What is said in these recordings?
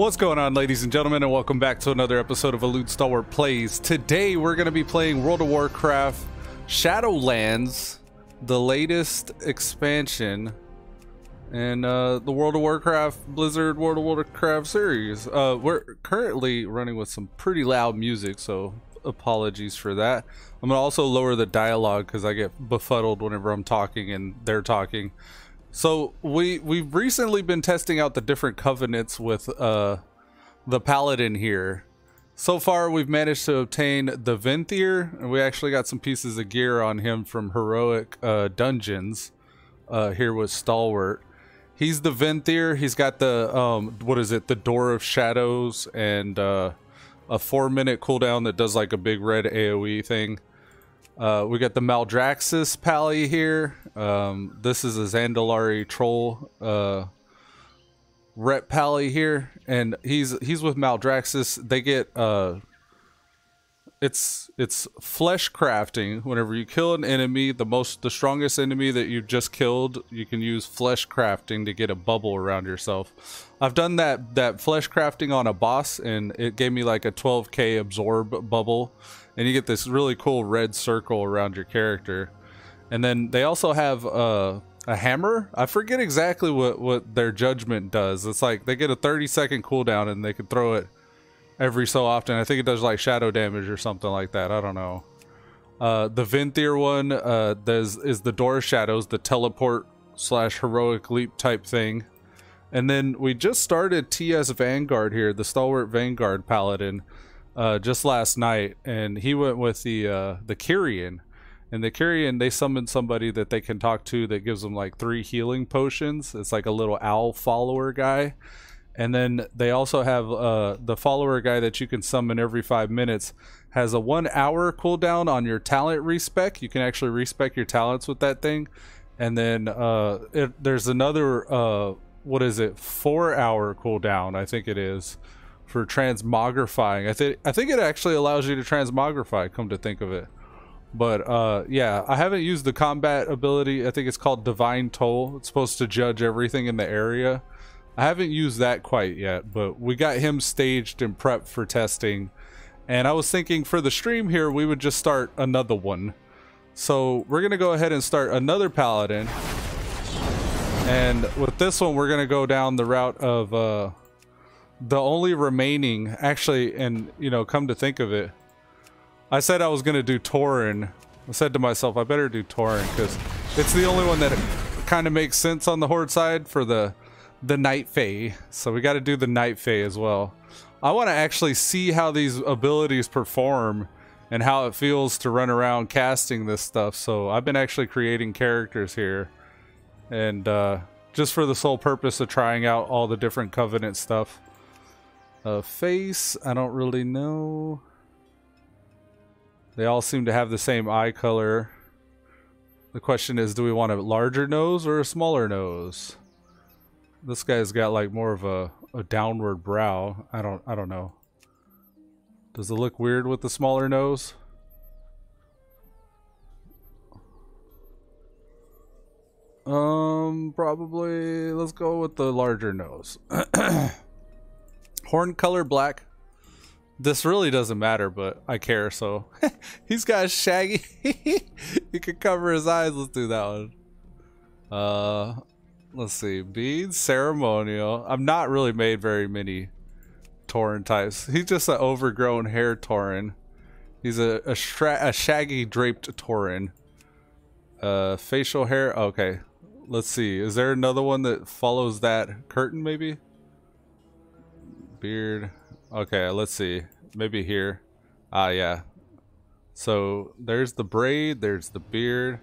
What's going on, ladies and gentlemen, and welcome back to another episode of Elude Stalwart Plays. Today we're going to be playing World of Warcraft Shadowlands, the latest expansion in the World of Warcraft Blizzard World of Warcraft series. We're currently running with some pretty loud music, so apologies for that. I'm going to also lower the dialogue because I get befuddled whenever I'm talking and they're talking. So we've recently been testing out the different covenants with the Paladin here. So far we've managed to obtain the Venthyr, and we actually got some pieces of gear on him from heroic dungeons here with Stalwart. He's the Venthyr. He's got the what is it, the Door of Shadows, and a 4-minute cooldown that does like a big red AoE thing. We got the Maldraxxus Pally here. This is a Zandalari Troll Rep Pally here, and he's with Maldraxxus. They get it's flesh crafting. Whenever you kill an enemy, the strongest enemy that you've just killed, you can use flesh crafting to get a bubble around yourself. I've done that flesh crafting on a boss, and it gave me like a 12k absorb bubble, and you get this really cool red circle around your character. And then they also have a hammer. I forget exactly what their judgment does. It's like they get a 30-second cooldown and they can throw it every so often. I think it does like shadow damage or something like that. I don't know. The Venthyr one is the Door of Shadows, the teleport / heroic leap type thing. And then we just started TS Vanguard here, the Stalwart Vanguard Paladin, just last night, and he went with the Kyrian. And the Kyrian, they summon somebody that they can talk to that gives them like 3 healing potions. It's like a little owl follower guy. And then they also have the follower guy that you can summon every 5 minutes has a 1 hour cooldown on your talent respec. You can actually respec your talents with that thing. And then there's another what is it, 4 hour cooldown, I think it is, for transmogrifying. I think it actually allows you to transmogrify, come to think of it. But yeah, I haven't used the combat ability. I think it's called Divine Toll. It's supposed to judge everything in the area. I haven't used that quite yet, but we got him staged and prepped for testing. And I was thinking for the stream here, we would just start another one. So we're going to go ahead and start another Paladin. And with this one, we're going to go down the route of the only remaining, actually, and you know, come to think of it, I said I was going to do Tauren. I said to myself, I better do Tauren because it's the only one that kind of makes sense on the Horde side for the Night Fae. So we got to do the Night Fae as well. I want to actually see how these abilities perform and how it feels to run around casting this stuff. So I've been actually creating characters here, and just for the sole purpose of trying out all the different Covenant stuff. Face, I don't really know. They all seem to have the same eye color. The question is, do we want a larger nose or a smaller nose? This guy's got like more of a downward brow. I don't know. Does it look weird with the smaller nose? Probably let's go with the larger nose. Horn color black. This really doesn't matter, but I care, so. He's got shaggy. He could cover his eyes. Let's do that one. Let's see. Beads, ceremonial. I've not really made very many Tauren types. He's just an overgrown hair Tauren. He's a shaggy draped Tauren. Facial hair. Okay. Let's see. Is there another one that follows that curtain, maybe? Beard. Okay, let's see. Maybe here. Ah, yeah. So there's the braid, there's the beard,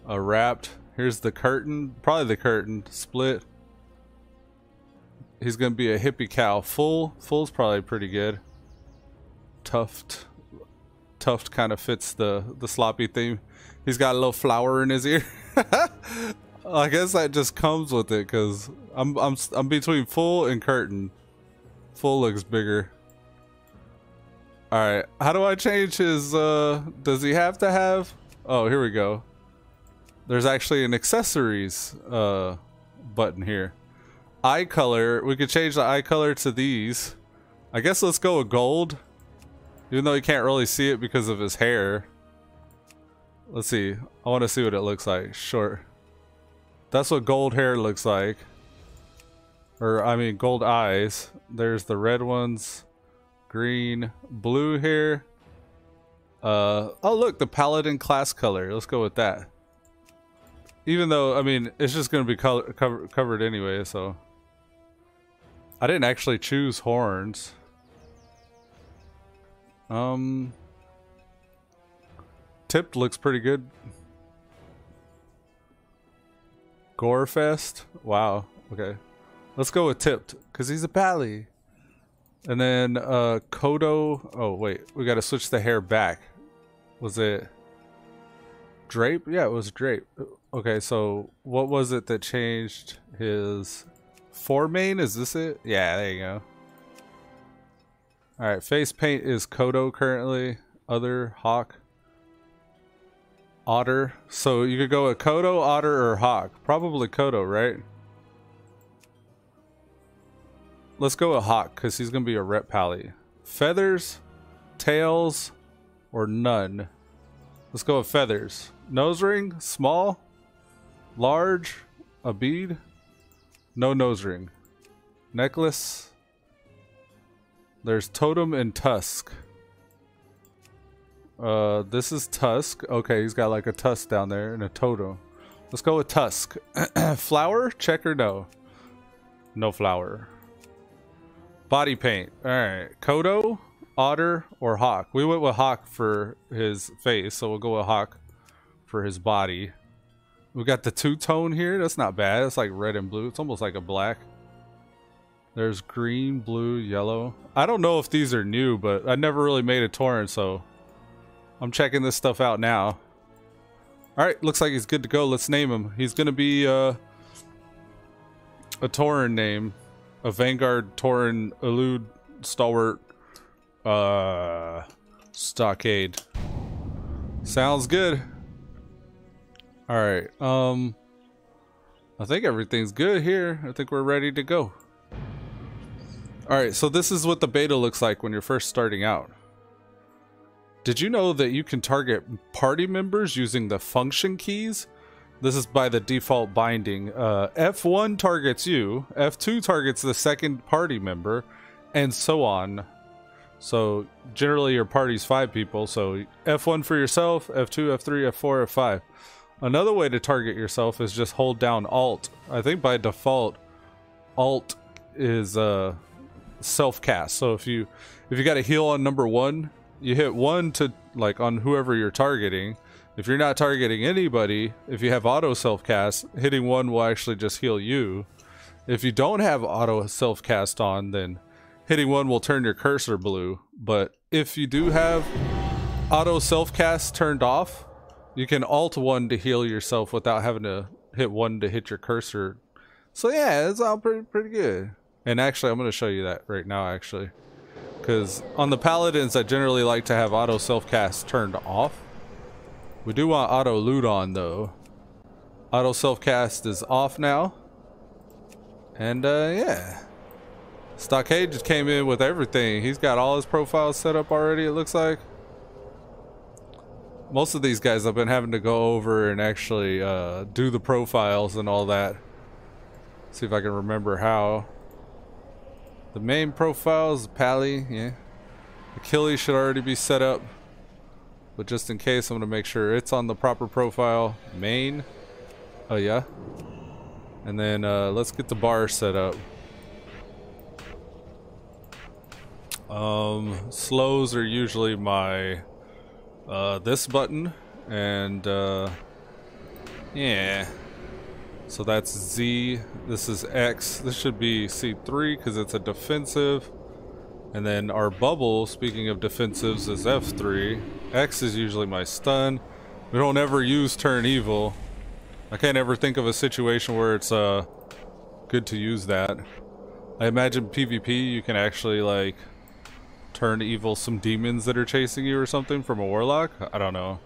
wrapped. Here's the curtain, probably the curtain split. He's gonna be a hippie cow. Full's probably pretty good. Tuft kind of fits the sloppy theme. He's got a little flower in his ear. I guess that just comes with it, cause I'm between full and curtain. Full looks bigger. Alright, how do I change his, does he have to have? Oh, here we go. There's actually an accessories button here. eye color, we could change the eye color to these. I guess let's go with gold. Even though you can't really see it because of his hair. Let's see. I want to see what it looks like. Short. That's what gold hair looks like. Or, I mean, gold eyes. There's the red ones. Green. Blue hair. Oh, look. The Paladin class color. Let's go with that. Even though, I mean, it's just going to be covered anyway, so. I didn't actually choose horns. Tipped looks pretty good. Gorefest. Wow. Okay. Let's go with tipped because he's a pally. And then Kodo. Oh wait, we got to switch the hair back. Was it drape? Yeah, it was drape. Okay, so what was it that changed his foremain? Is this it? Yeah, there you go. All right, face paint is Kodo currently. Other hawk. Otter. So you could go with Kodo, Otter, or Hawk. Probably Kodo, right? Let's go with Hawk because he's going to be a rep pally. Feathers, tails, or none. Let's go with feathers. Nose ring, small, large, a bead, no nose ring. Necklace. There's totem and tusk. This is tusk. Okay, he's got like a tusk down there and a totem. Let's go with tusk. Flower, check or no? No flower. Body paint. All right, Kodo, Otter, or Hawk. We went with Hawk for his face, so we'll go with Hawk for his body. We got the two-tone here. That's not bad. It's like red and blue. It's almost like a black. There's green, blue, yellow. I don't know if these are new, but I never really made a torrent, so I'm checking this stuff out now. Alright, looks like he's good to go. Let's name him. He's going to be a Tauren name. A Vanguard, Tauren, Elude, Stalwart, Stockade. Sounds good. Alright, I think everything's good here. I think we're ready to go. Alright, so this is what the beta looks like when you're first starting out. Did you know that you can target party members using the function keys? This is by the default binding. F1 targets you, F2 targets the second party member, and so on. So generally your party's 5 people, so F1 for yourself, F2, F3, F4, F5. Another way to target yourself is just hold down Alt. I think by default, Alt is self-cast. So if you got a heal on number 1, you hit 1 to like on whoever you're targeting. If you're not targeting anybody, if you have auto self-cast, hitting 1 will actually just heal you. If you don't have auto self-cast on, then hitting 1 will turn your cursor blue. But if you do have auto self-cast turned off, you can alt 1 to heal yourself without having to hit 1 to hit your cursor. So yeah, it's all pretty good. And actually, I'm going to show you that right now, actually. Because on the Paladins, I generally like to have auto self-cast turned off. We do want auto loot on, though. Auto self-cast is off now. And yeah. Stockade just came in with everything. He's got all his profiles set up already, it looks like. Most of these guys I've been having to go over and actually do the profiles and all that. See if I can remember how. The main profiles, Pally, yeah. Achilles should already be set up. But just in case, I'm going to make sure it's on the proper profile. Main. Oh, yeah. And then let's get the bar set up. Slows are usually my this button. And yeah. So that's Z. This is X. This should be C3 because it's a defensive. And then our bubble, speaking of defensives, is F3. X is usually my stun. We don't ever use turn evil. I can't ever think of a situation where it's good to use that. I imagine PvP you can actually like turn evil some demons that are chasing you or something from a warlock. I don't know.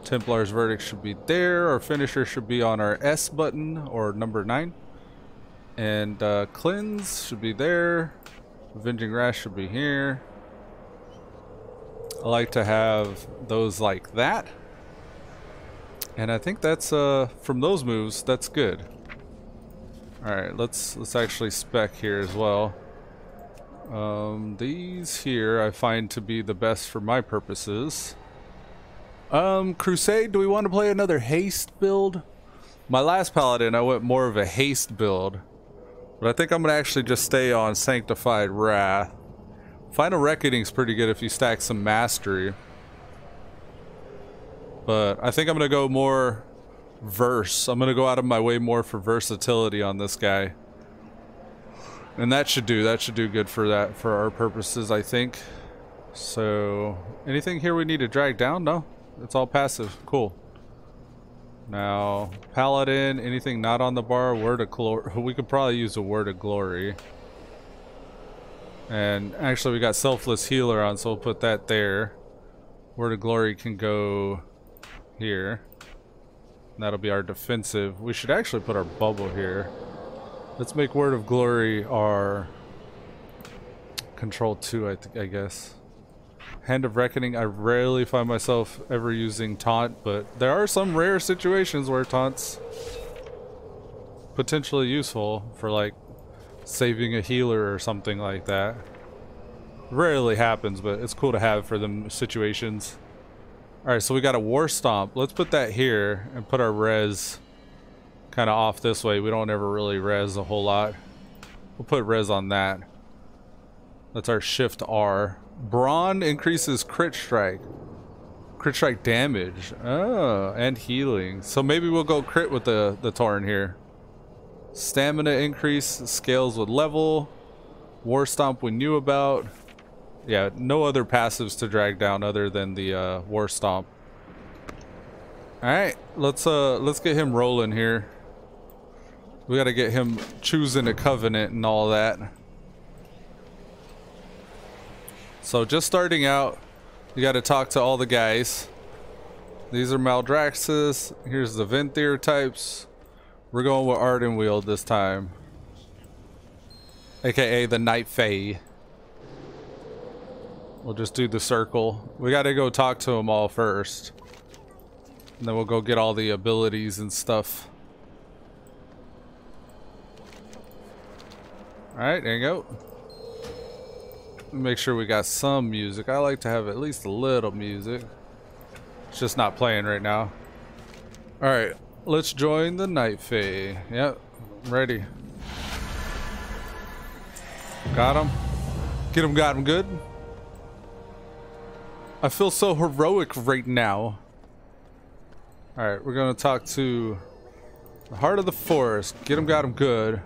Templar's Verdict should be there. Our finisher should be on our S button, or number 9. And Cleanse should be there. Avenging Rash should be here. I like to have those like that. And I think that's from those moves, that's good. Alright, let's actually spec here as well. These here I find to be the best for my purposes. Crusade, do we want to play another haste build? My last Paladin, I went more of a haste build. But I think I'm going to actually just stay on Sanctified Wrath. Final Reckoning's pretty good if you stack some Mastery. But I think I'm going to go more Verse. I'm going to go out of my way more for versatility on this guy. And that should do good for that, for our purposes, I think. So, anything here we need to drag down? No, it's all passive. Cool. Now, Paladin, anything not on the bar? Word of Glory. We could probably use a Word of Glory. And actually, we got Selfless Healer on, so we'll put that there. Word of Glory can go here. And that'll be our defensive. We should actually put our bubble here. Let's make Word of Glory our control 2, I guess. Hand of Reckoning, I rarely find myself ever using Taunt, but there are some rare situations where Taunt's potentially useful for, like, saving a healer or something like that. Rarely happens, but it's cool to have for them situations. Alright, so we got a War Stomp. Let's put that here and put our res kind of off this way. We don't ever really res a whole lot. We'll put res on that. That's our Shift R. Brawn increases crit strike. Crit strike damage. Oh, and healing. So maybe we'll go crit with the Torn here. Stamina increase scales with level. War Stomp we knew about. Yeah, no other passives to drag down other than the War Stomp. Alright, let's get him rolling here. We gotta get him choosing a covenant and all that. So just starting out, you gotta talk to all the guys. These are Maldraxxus. Here's the Venthyr types. We're going with Ardenweald this time. AKA the Night Fae. We'll just do the circle. We gotta go talk to them all first. And then we'll go get all the abilities and stuff. Alright, there you go. Make sure we got some music. I like to have at least a little music. It's just not playing right now. Alright, let's join the Night Fae. Yep, ready. Got him. Get him, got him good. I feel so heroic right now. Alright, we're gonna talk to the Heart of the Forest. Get him, got him good.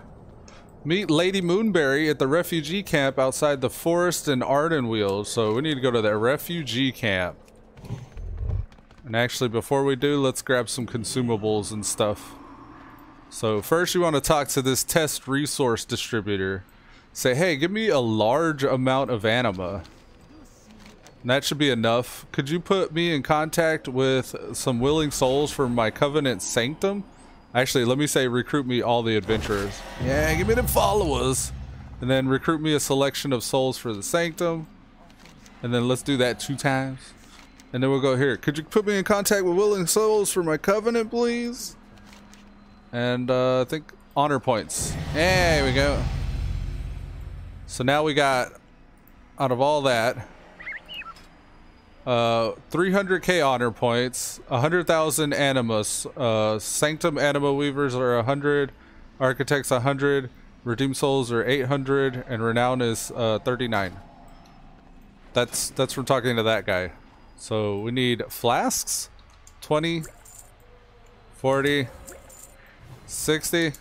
Meet Lady Moonberry at the refugee camp outside the forest in Ardenweald. So we need to go to the refugee camp. And actually, before we do, let's grab some consumables and stuff. So first you want to talk to this test resource distributor. Say, hey, give me a large amount of anima. And that should be enough. Could you put me in contact with some willing souls for my Covenant Sanctum? Actually, let me say recruit me all the adventurers. Yeah, give me the followers. And then recruit me a selection of souls for the Sanctum. And then let's do that 2 times. And then we'll go here. Could you put me in contact with willing souls for my Covenant, please? And I think honor points. There we go. So now we got, out of all that, 300k honor points, 100,000 animus, Sanctum Anima Weavers are 100, Architects 100, Redeemed Souls are 800, and Renown is 39. That's from talking to that guy. So we need flasks, 20, 40, 60,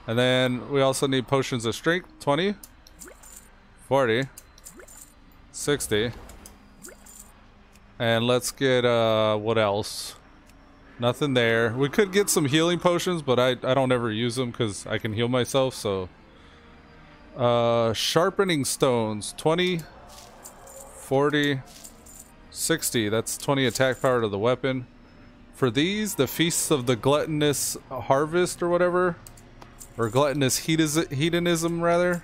and then we also need potions of strength, 20, 40, 60. And let's get, what else? Nothing there. We could get some healing potions, but I don't ever use them because I can heal myself, so. Sharpening Stones, 20, 40, 60. That's 20 attack power to the weapon. For these, the Feasts of the Gluttonous Harvest or whatever, or Gluttonous Hedonism rather,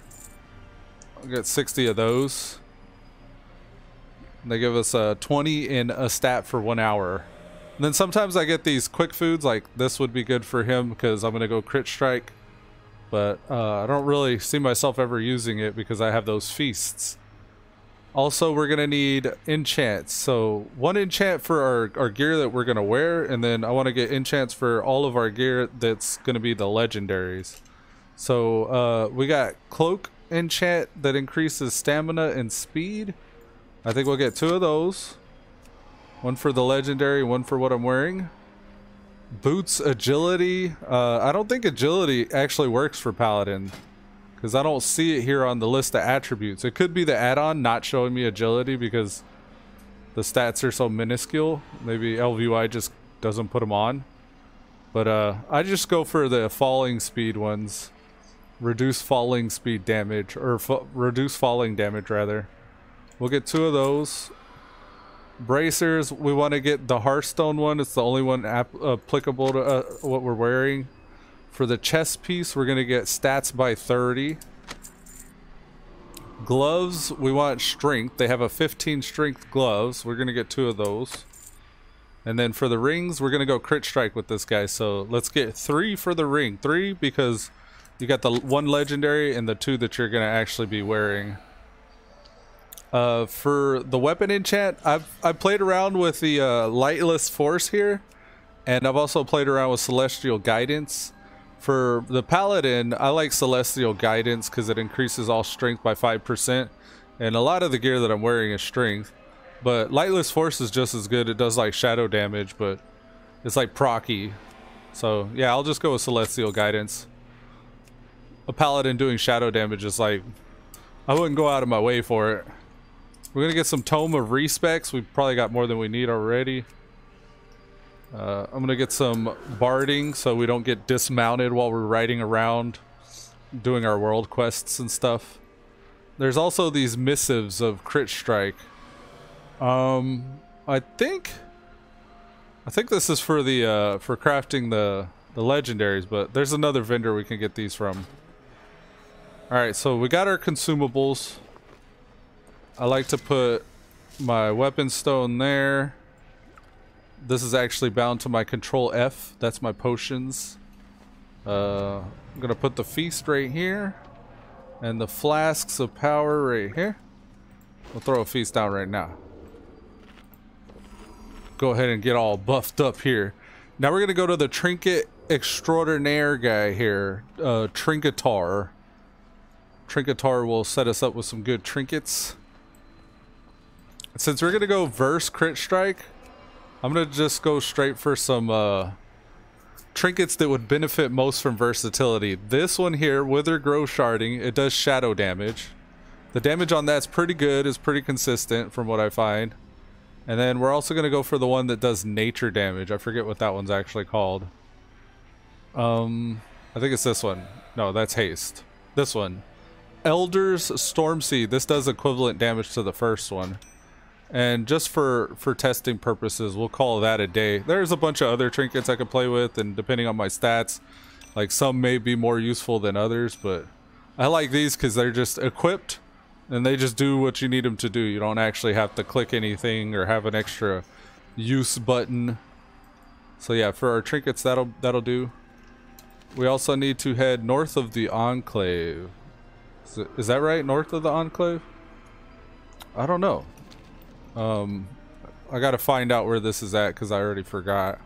I'll get 60 of those. They give us 20 in a stat for 1 hour. And then sometimes I get these quick foods, like this would be good for him because I'm going to go crit strike. But I don't really see myself ever using it because I have those feasts. Also, we're going to need enchants. So 1 enchant for our gear that we're going to wear. And then I want to get enchants for all of our gear that's going to be the legendaries. So we got Cloak enchant that increases stamina and speed. I think we'll get 2 of those. 1 for the legendary, 1 for what I'm wearing. Boots agility. I don't think agility actually works for Paladin because I don't see it here on the list of attributes. It could be the add-on not showing me agility because the stats are so minuscule. Maybe LVY just doesn't put them on. But I just go for the falling speed ones. Reduce falling speed damage, or reduce falling damage rather. We'll get 2 of those. Bracers, we want to get the Hearthstone one. It's the only one applicable to what we're wearing. For the chest piece, we're going to get stats by 30. Gloves, we want strength. They have a 15 strength gloves. We're going to get 2 of those. And then for the rings, we're going to go crit strike with this guy. So let's get 3 for the ring. 3 because you got the 1 legendary and the 2 that you're going to actually be wearing. For the weapon enchant, I've played around with the Lightless Force here, and I've also played around with Celestial Guidance. For the Paladin, I like Celestial Guidance because it increases all strength by 5%, and a lot of the gear that I'm wearing is strength. But Lightless Force is just as good. It does like shadow damage, but it's like procky. So yeah, I'll just go with Celestial Guidance. A Paladin doing shadow damage is like, I wouldn't go out of my way for it. We're going to get some Tome of Respecs. We've probably got more than we need already. I'm going to get some Barding so we don't get dismounted while we're riding around doing our world quests and stuff. There's also these missives of crit strike. I think this is for the for crafting the legendaries, but there's another vendor we can get these from. Alright, so we got our consumables. I like to put my weapon stone there. This is actually bound to my control F. That's my potions. I'm gonna put the feast right here. And the flasks of power right here. We'll throw a feast down right now. Go ahead and get all buffed up here. Now we're gonna go to the Trinket Extraordinaire guy here. Trinketar. Trinketar will set us up with some good trinkets. Since we're gonna go verse crit strike, I'm gonna just go straight for some trinkets that would benefit most from versatility. This one here, Wither Grow Sharding, it does shadow damage. The damage on that's pretty good, is pretty consistent from what I find. And then we're also gonna go for the one that does nature damage. I forget what that one's actually called. I think it's this one. No, that's haste. This one. Elder's Stormseed. This does equivalent damage to the first one. And just for testing purposes, we'll call that a day. There's a bunch of other trinkets I could play with, and depending on my stats, like some may be more useful than others, but I like these because they're just equipped and they just do what you need them to do. You don't actually have to click anything or have an extra use button. So yeah, for our trinkets, that'll do. We also need to head north of the Enclave. Is that right? North of the Enclave? I don't know. I gotta find out where this is at because I already forgot.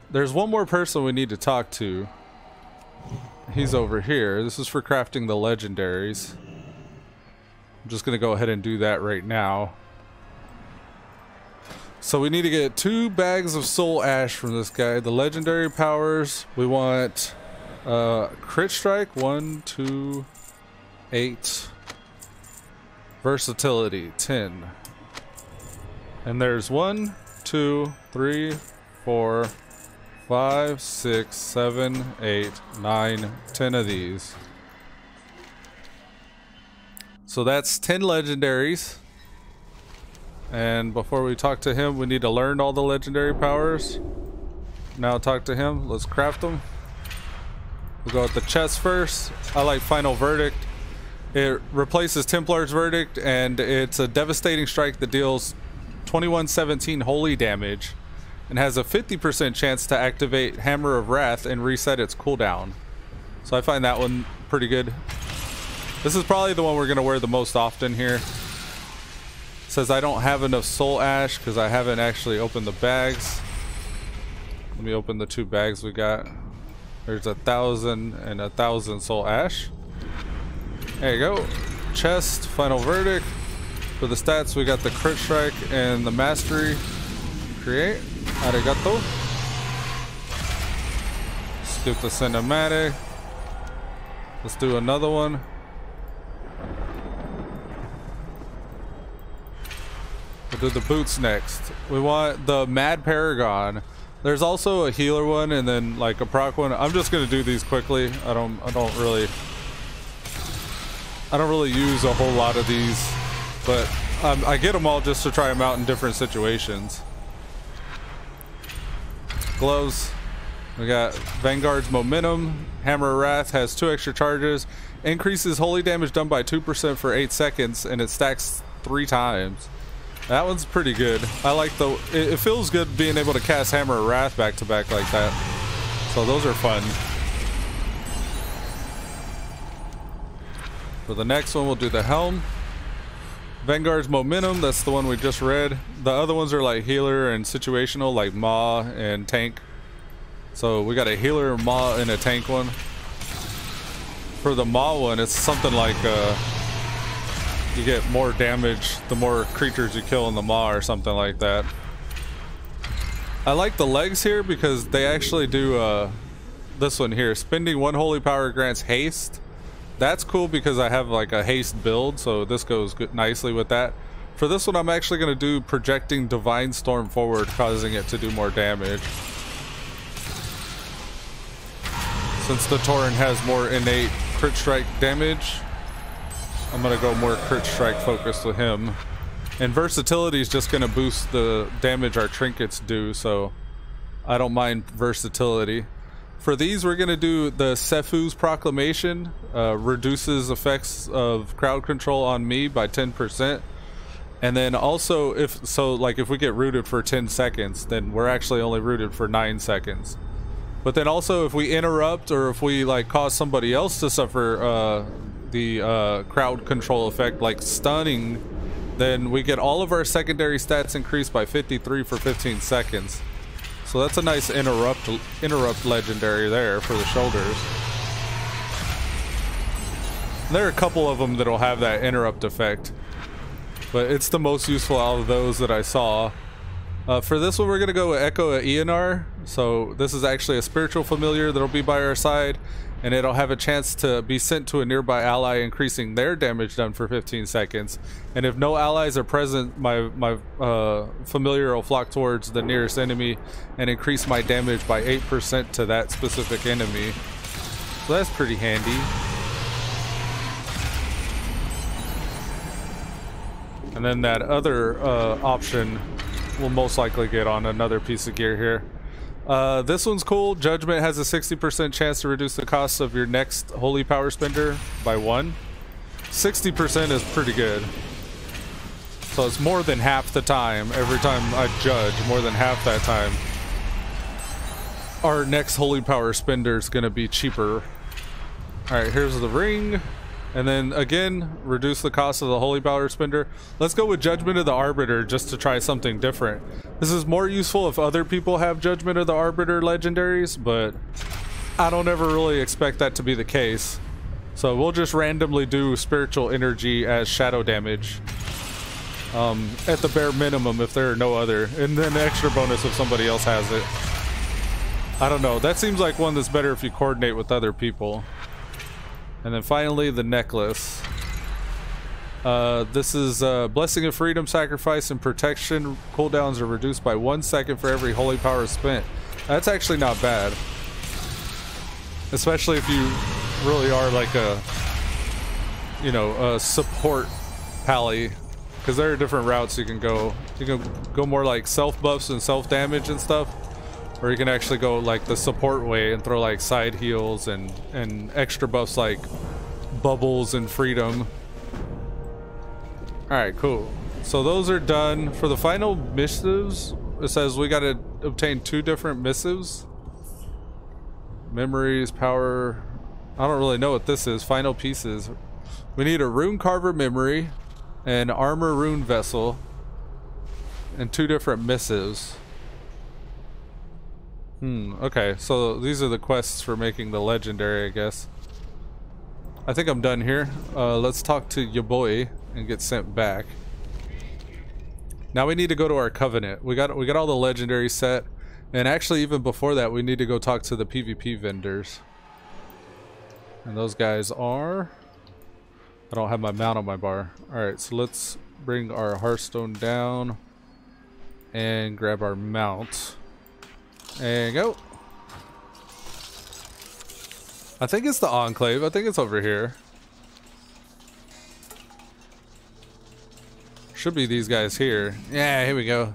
There's one more person we need to talk to. He's over here. This is for crafting the legendaries. I'm just gonna go ahead and do that right now. So we need to get 2 bags of soul ash from this guy. The legendary powers, we want crit strike 1, 2, 8. Versatility 10. And there's 1, 2, 3, 4, 5, 6, 7, 8, 9, 10 of these. So that's 10 legendaries. And before we talk to him, we need to learn all the legendary powers. Now talk to him. Let's craft them. We'll go with the chest first. I like Final Verdict. It replaces Templar's Verdict, and it's a devastating strike that deals 2117 holy damage and has a 50% chance to activate Hammer of Wrath and reset its cooldown. So I find that one pretty good. This is probably the one we're going to wear the most often here. It says I don't have enough soul ash because I haven't actually opened the bags. Let me open the 2 bags we got. There's 1,000 and 1,000 soul ash. There you go. Chest, Final Verdict. For the stats, we got the crit strike and the mastery. Create. Arigato. Skip the cinematic. Let's do another one. We'll do the boots next. We want the Mad Paragon. There's also a healer one and then like a proc one. I'm just gonna do these quickly. I don't really use a whole lot of these, but I get them all just to try them out in different situations. Gloves. We got Vanguard's Momentum. Hammer of Wrath has 2 extra charges. Increases holy damage done by 2% for 8 seconds, and it stacks 3 times. That one's pretty good. I like it feels good being able to cast Hammer of Wrath back to back like that. So those are fun. For the next one, we'll do the Helm. Vanguard's Momentum, that's the one we just read. The other ones are like healer and situational, like Maw and tank. So we got a healer, Maw, and a tank one. For the Maw one, it's something like you get more damage the more creatures you kill in the Maw or something like that. I like the legs here because they actually do this one here. Spending 1 holy power grants haste. That's cool because I have like a haste build, so this goes good, nicely with that. For this one, I'm actually going to do projecting Divine Storm forward, causing it to do more damage. Since the Tauren has more innate crit strike damage, I'm going to go more crit strike focused with him. And versatility is just going to boost the damage our trinkets do, so I don't mind versatility. For these, we're going to do the Sefu's Proclamation. Reduces effects of crowd control on me by 10%. And then also, if we get rooted for 10 seconds, then we're actually only rooted for 9 seconds. But then also, if we interrupt or if we like cause somebody else to suffer the crowd control effect, like stunning, then we get all of our secondary stats increased by 53 for 15 seconds. So that's a nice interrupt legendary there for the shoulders. And there are a couple of them that'll have that interrupt effect, but it's the most useful out of those that I saw. For this one, we're gonna go with Echo of Eonar. So this is actually a spiritual familiar that'll be by our side, and it'll have a chance to be sent to a nearby ally, increasing their damage done for 15 seconds. And if no allies are present, my familiar will flock towards the nearest enemy and increase my damage by 8% to that specific enemy. So that's pretty handy. And then that other option we'll most likely get on another piece of gear here. This one's cool. Judgment has a 60% chance to reduce the cost of your next holy power spender by 1. 60% is pretty good. So it's more than half the time. Every time I judge, more than half that time, our next holy power spender is going to be cheaper. Alright, here's the ring. And then again, reduce the cost of the holy power spender. Let's go with Judgment of the Arbiter just to try something different. This is more useful if other people have Judgment of the Arbiter legendaries, but I don't ever really expect that to be the case. So we'll just randomly do spiritual energy as shadow damage. At the bare minimum if there are no other. And then extra bonus if somebody else has it. I don't know. That seems like one that's better if you coordinate with other people. And then finally, the necklace. This is Blessing of Freedom, Sacrifice, and Protection. Cooldowns are reduced by 1 second for every holy power spent. That's actually not bad. Especially if you really are like a, you know, a support pally. because there are different routes you can go. You can go more like self buffs and self damage and stuff, or you can actually go like the support way and throw like side heals and extra buffs like bubbles and freedom. All right, cool. So those are done. For the final missives, it says we got to obtain 2 different missives. Memories, power. I don't really know what this is. Final pieces. We need a rune carver memory, an armor rune vessel, and 2 different missives. Okay, so these are the quests for making the legendary, I guess. I think I'm done here. Let's talk to your boy and get sent back. Now we need to go to our covenant. We got all the legendary set, and actually even before that we need to go talk to the PvP vendors. And those guys are... I don't have my mount on my bar. Alright, so let's bring our Hearthstone down and grab our mount. And go. I think it's the Enclave. I think it's over here. Should be these guys here. Yeah, here we go.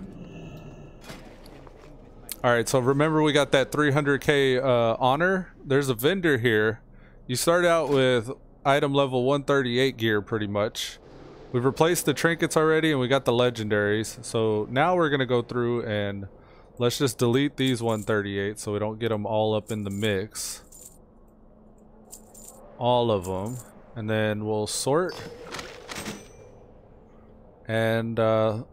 Alright, so remember we got that 300k honor? There's a vendor here. You start out with item level 138 gear pretty much. We've replaced the trinkets already and we got the legendaries. So now we're going to go through and let's just delete these 138 so we don't get them all up in the mix. All of them. And then we'll sort. And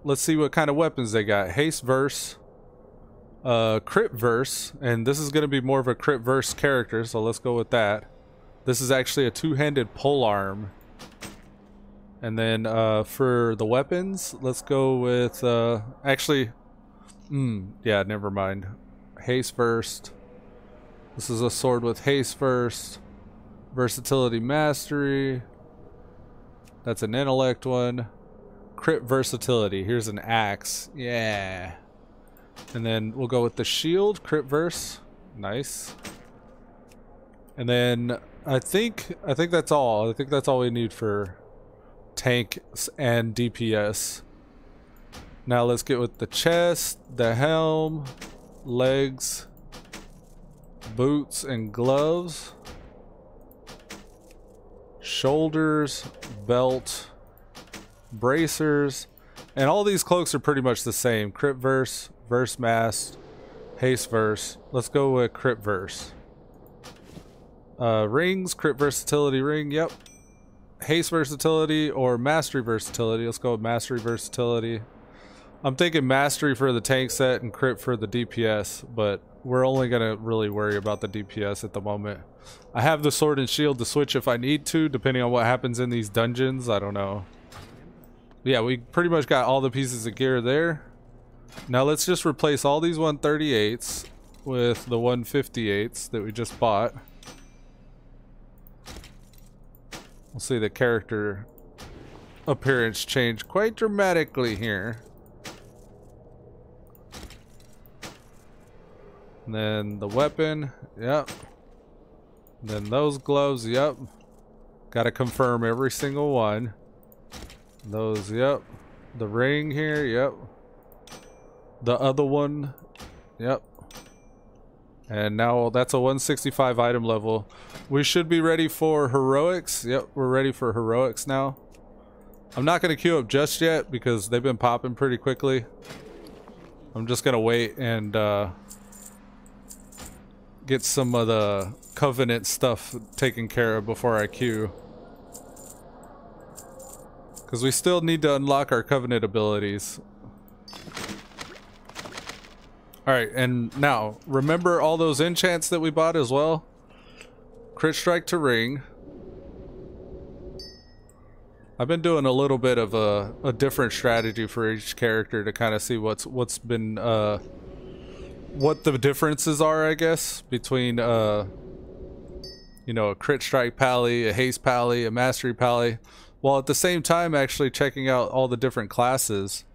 let's see what kind of weapons they got. Haste verse, crit verse, and this is going to be more of a crit verse character, so let's go with that. This is actually a 2-handed polearm. And then for the weapons, let's go with actually yeah, never mind. Haste first. This is a sword with haste first. Versatility mastery. That's an intellect one. Crit versatility. Here's an axe. Yeah. And then we'll go with the shield. Crit verse. Nice. And then I think that's all. I think that's all we need for tanks and DPS. Now let's get with the chest, the helm, legs, boots and gloves, shoulders, belt, bracers, and all these cloaks are pretty much the same. Crit verse, verse mask, haste verse. Let's go with crit verse. Rings, crit versatility ring, yep. Haste versatility or mastery versatility. Let's go with mastery versatility. I'm thinking mastery for the tank set and crit for the DPS, but we're only gonna really worry about the DPS at the moment. I have the sword and shield to switch if I need to, depending on what happens in these dungeons. I don't know. Yeah, we pretty much got all the pieces of gear there. Now let's just replace all these 138s with the 158s that we just bought. We'll see the character appearance change quite dramatically here. And then the weapon, yep. And then those gloves, yep. Gotta confirm every single one. Those, yep. The ring here, yep. The other one, yep. And now that's a 165 item level. We should be ready for heroics. Yep, we're ready for heroics now. I'm not going to queue up just yet because they've been popping pretty quickly. I'm just going to wait and get some of the covenant stuff taken care of before I queue. Because we still need to unlock our covenant abilities. Alright, and now, remember all those enchants that we bought as well? Crit strike to ring. I've been doing a little bit of a different strategy for each character to kind of see what's been what the differences are, I guess, between you know, a crit strike pally, a haste pally, a mastery pally, while at the same time actually checking out all the different classes.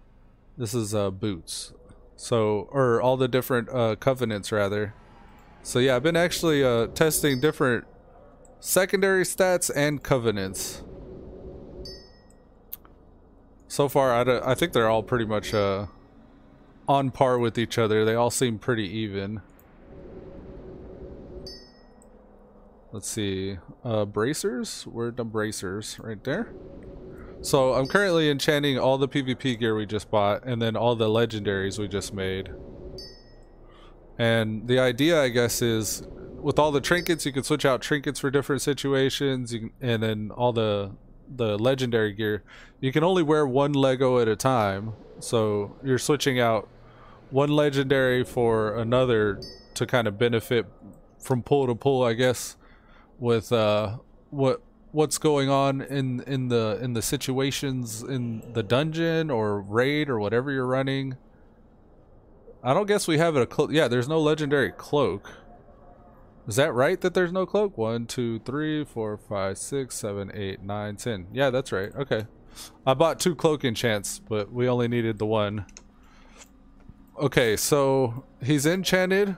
This is boots. So, or all the different covenants rather. So yeah, I've been actually testing different secondary stats and covenants. So far, I think they're all pretty much on par with each other. They all seem pretty even. Let's see. Bracers? Where're the bracers? Right there. So I'm currently enchanting all the PvP gear we just bought, and then all the legendaries we just made. And the idea, I guess, is with all the trinkets, you can switch out trinkets for different situations, and then all the legendary gear, you can only wear one Lego at a time. So you're switching out one legendary for another to kind of benefit from pull to pull, I guess, with what's going on in the situations in the dungeon or raid or whatever you're running. I don't guess we have a cloak. Yeah, there's no legendary cloak. Is that right that there's no cloak? 1, 2, 3, 4, 5, 6, 7, 8, 9, 10. Yeah, that's right. Okay. I bought 2 cloak enchants, but we only needed the 1. Okay, so he's enchanted.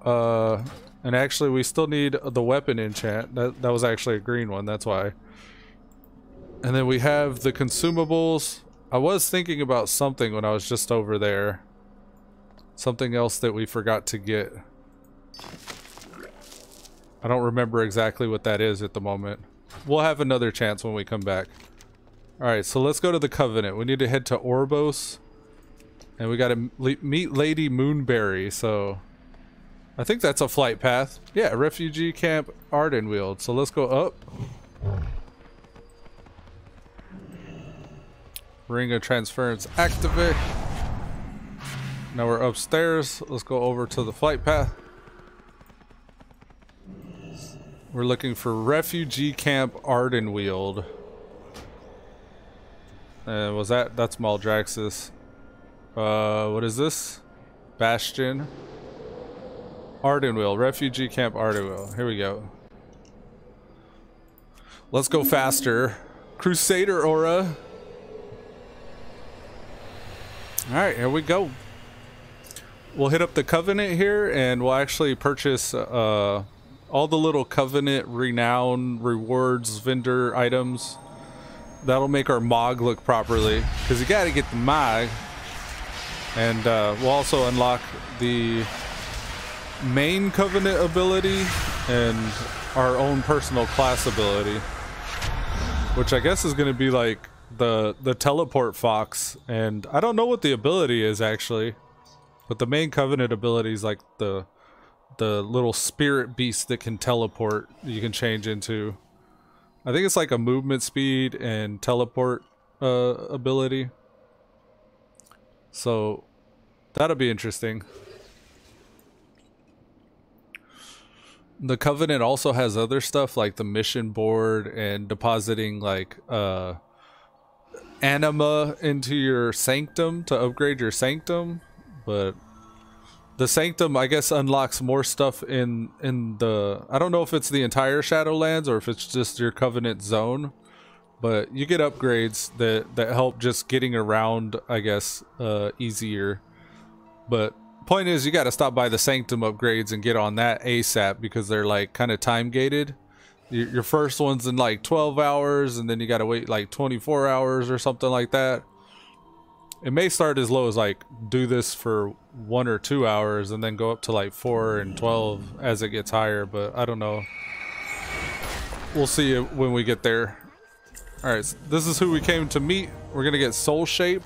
And actually we still need the weapon enchant. That was actually a green one, that's why. And then we have the consumables. I was thinking about something when I was just over there. Something else that we forgot to get. I don't remember exactly what that is at the moment. We'll have another chance when we come back. Alright, so let's go to the Covenant. We need to head to Orbos. And we gotta meet Lady Moonberry, so... I think that's a flight path. Yeah, Refugee Camp Ardenweald. So let's go up. Ring of Transference activate. Now we're upstairs. Let's go over to the flight path. We're looking for Refugee Camp Ardenweald. And was that's Maldraxxus. What is this? Bastion. Ardenweald. Refugee Camp Ardenweald. Here we go. Let's go faster. Crusader Aura. Alright, here we go. We'll hit up the Covenant here, and we'll actually purchase all the little Covenant renown rewards vendor items. That'll make our Mog look properly, because you gotta get the Mog. And we'll also unlock the main Covenant ability and our own personal class ability, which I guess is gonna be like the teleport fox. And I don't know what the ability is actually, but the main Covenant ability is like the little spirit beast that can teleport, you can change into. I think it's like a movement speed and teleport ability. So that'll be interesting. The Covenant also has other stuff like the mission board and depositing like anima into your sanctum to upgrade your sanctum, but the Sanctum, I guess, unlocks more stuff in the... I don't know if it's the entire Shadowlands or if it's just your Covenant zone, but you get upgrades that help just getting around, I guess, easier. But point is, you got to stop by the Sanctum Upgrades and get on that ASAP, because they're like kind of time gated. Your first one's in like 12 hours, and then you got to wait like 24 hours or something like that. It may start as low as like do this for 1 or 2 hours and then go up to like 4 and 12 as it gets higher, but I don't know. We'll see it when we get there. Alright, so this is who we came to meet. We're gonna get Soul Shape.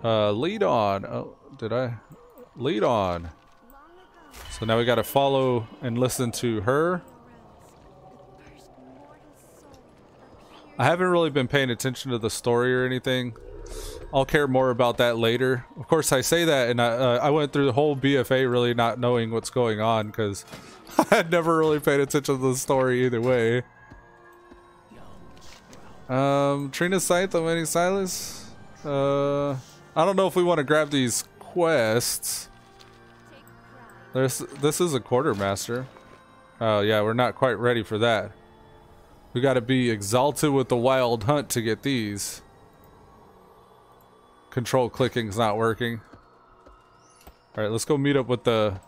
Lead on. Oh, did I? Lead on. So now we gotta follow and listen to her. I haven't really been paying attention to the story or anything. I'll care more about that later. Of course, I say that, and I went through the whole BFA really not knowing what's going on, because I had never really paid attention to the story either way. Trina's Scythe, Omeni Silas. I don't know if we want to grab these quests. This is a Quartermaster. Oh yeah, we're not quite ready for that. We gotta be exalted with the Wild Hunt to get these. Control clicking's not working. Alright, let's go meet up with the...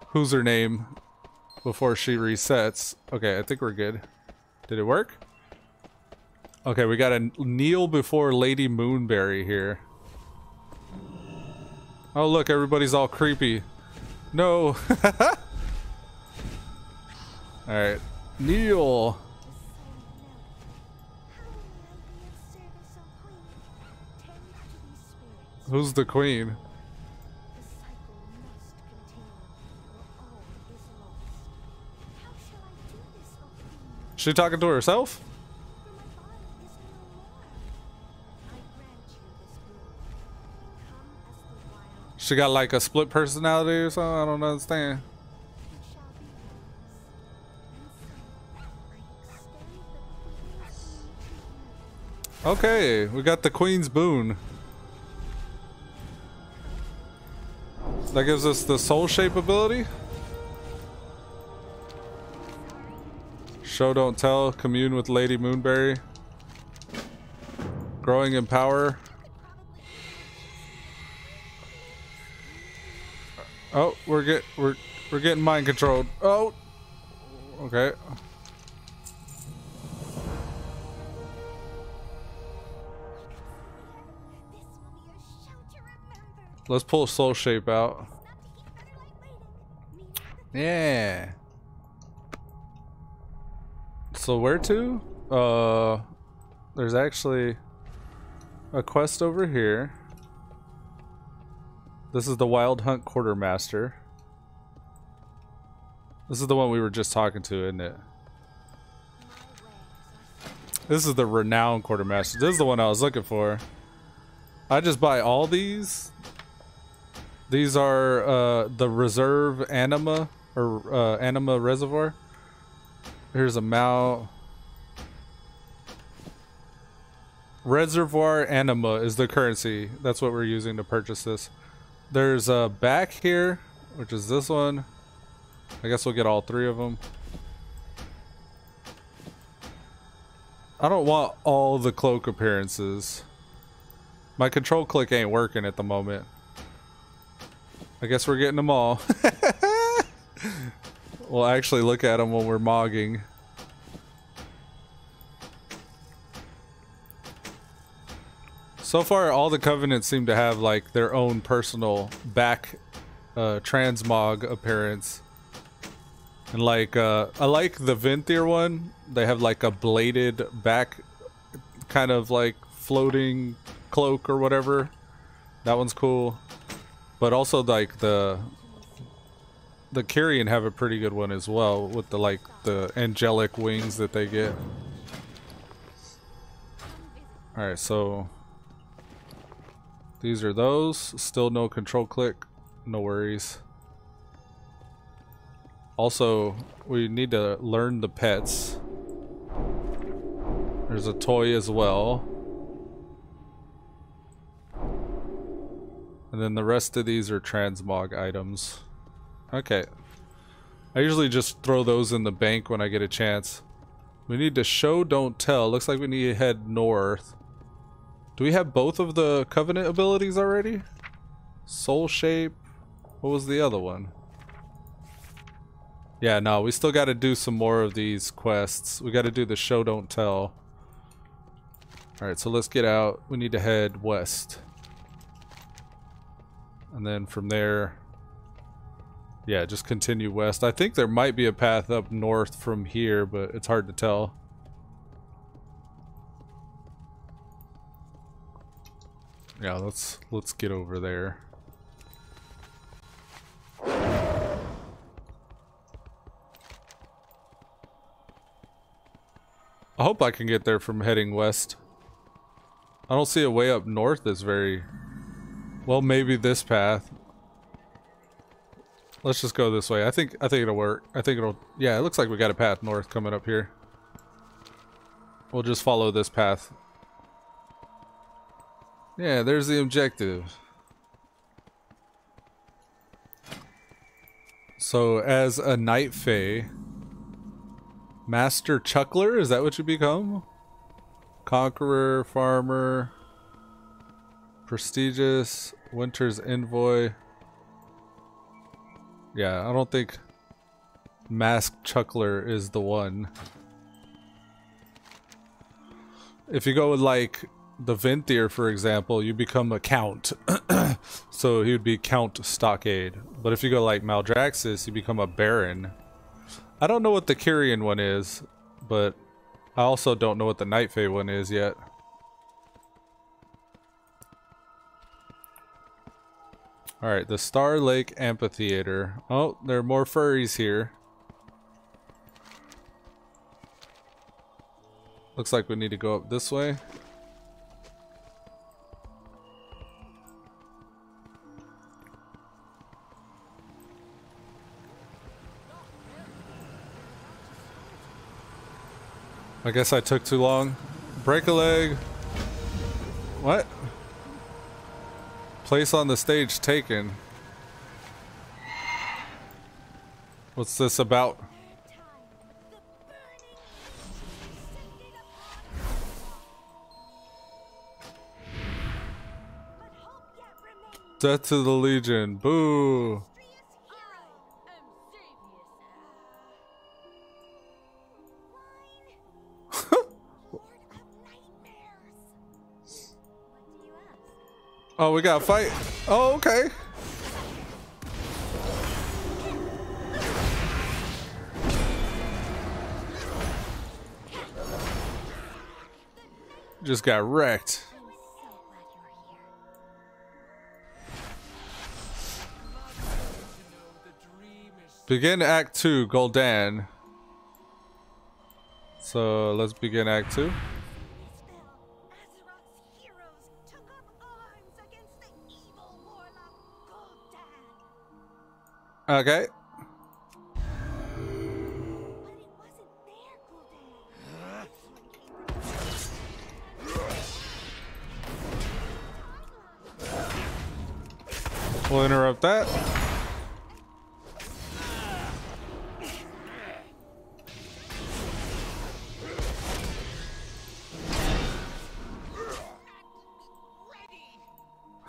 Who's her name? Before she resets. Okay, I think we're good. Did it work? Okay, we gotta kneel before Lady Moonberry here. Oh look, everybody's all creepy. No. Alright. Kneel. Who's the queen? She talking to herself? She got like a split personality or something? I don't understand. Okay, we got the Queen's Boon. That gives us the Soul Shape ability. Show Don't Tell, commune with Lady Moonberry. Growing in power. Oh, we're getting mind controlled. Oh, okay. Let's pull Soul Shape out. Yeah. So where to? There's actually a quest over here. This is the Wild Hunt Quartermaster. This is the one we were just talking to, isn't it? This is the Renowned Quartermaster. This is the one I was looking for. I just buy all these. These are the Reserve Anima, or Anima Reservoir. Here's a mount. Reservoir Anima is the currency. That's what we're using to purchase this. There's a back here, which is this one. I guess we'll get all three of them. I don't want all the cloak appearances. My control click ain't working at the moment. I guess we're getting them all. We'll actually look at them when we're mogging. So far, all the Covenants seem to have like their own personal back transmog appearance. And like, I like the Venthyr one. They have like a bladed back, kind of like floating cloak or whatever. That one's cool. But also like the Kyrian have a pretty good one as well, with the like the angelic wings that they get. Alright, so these are those. Still no control click. No worries. Also, we need to learn the pets. There's a toy as well. And then the rest of these are transmog items. Okay. I usually just throw those in the bank when I get a chance. We need to show, don't tell. Looks like we need to head north. Do we have both of the Covenant abilities already? Soul Shape. What was the other one? Yeah, no, we still got to do some more of these quests. We got to do the show, don't tell. Alright, so let's get out. We need to head west. And then from there, yeah, just continue west. I think there might be a path up north from here, but it's hard to tell. Yeah, let's get over there. I hope I can get there from heading west. I don't see a way up north that's very... Well, maybe this path. Let's just go this way. I think it'll work. I think it'll... Yeah, it looks like we got a path north coming up here. We'll just follow this path. Yeah, there's the objective. So, as a Night Fae... Master Chuckler, is that what you become? Conqueror, Farmer... Prestigious, Winter's Envoy. Yeah, I don't think Masked Chuckler is the one. If you go with like the Venthyr, for example, you become a count. So he would be Count Stockade. But if you go like Maldraxxus, you become a Baron. I don't know what the Kyrian one is, but I also don't know what the Night Fae one is yet. Alright, the Star Lake Amphitheater. Oh, there are more furries here. Looks like we need to go up this way. I guess I took too long. Break a leg. What? Place on the stage taken. What's this about? Death to the Legion. Boo. Oh, we got to fight. Oh, okay. Just got wrecked. Begin Act 2, Gul'dan. So let's begin Act 2. Okay. We'll interrupt that.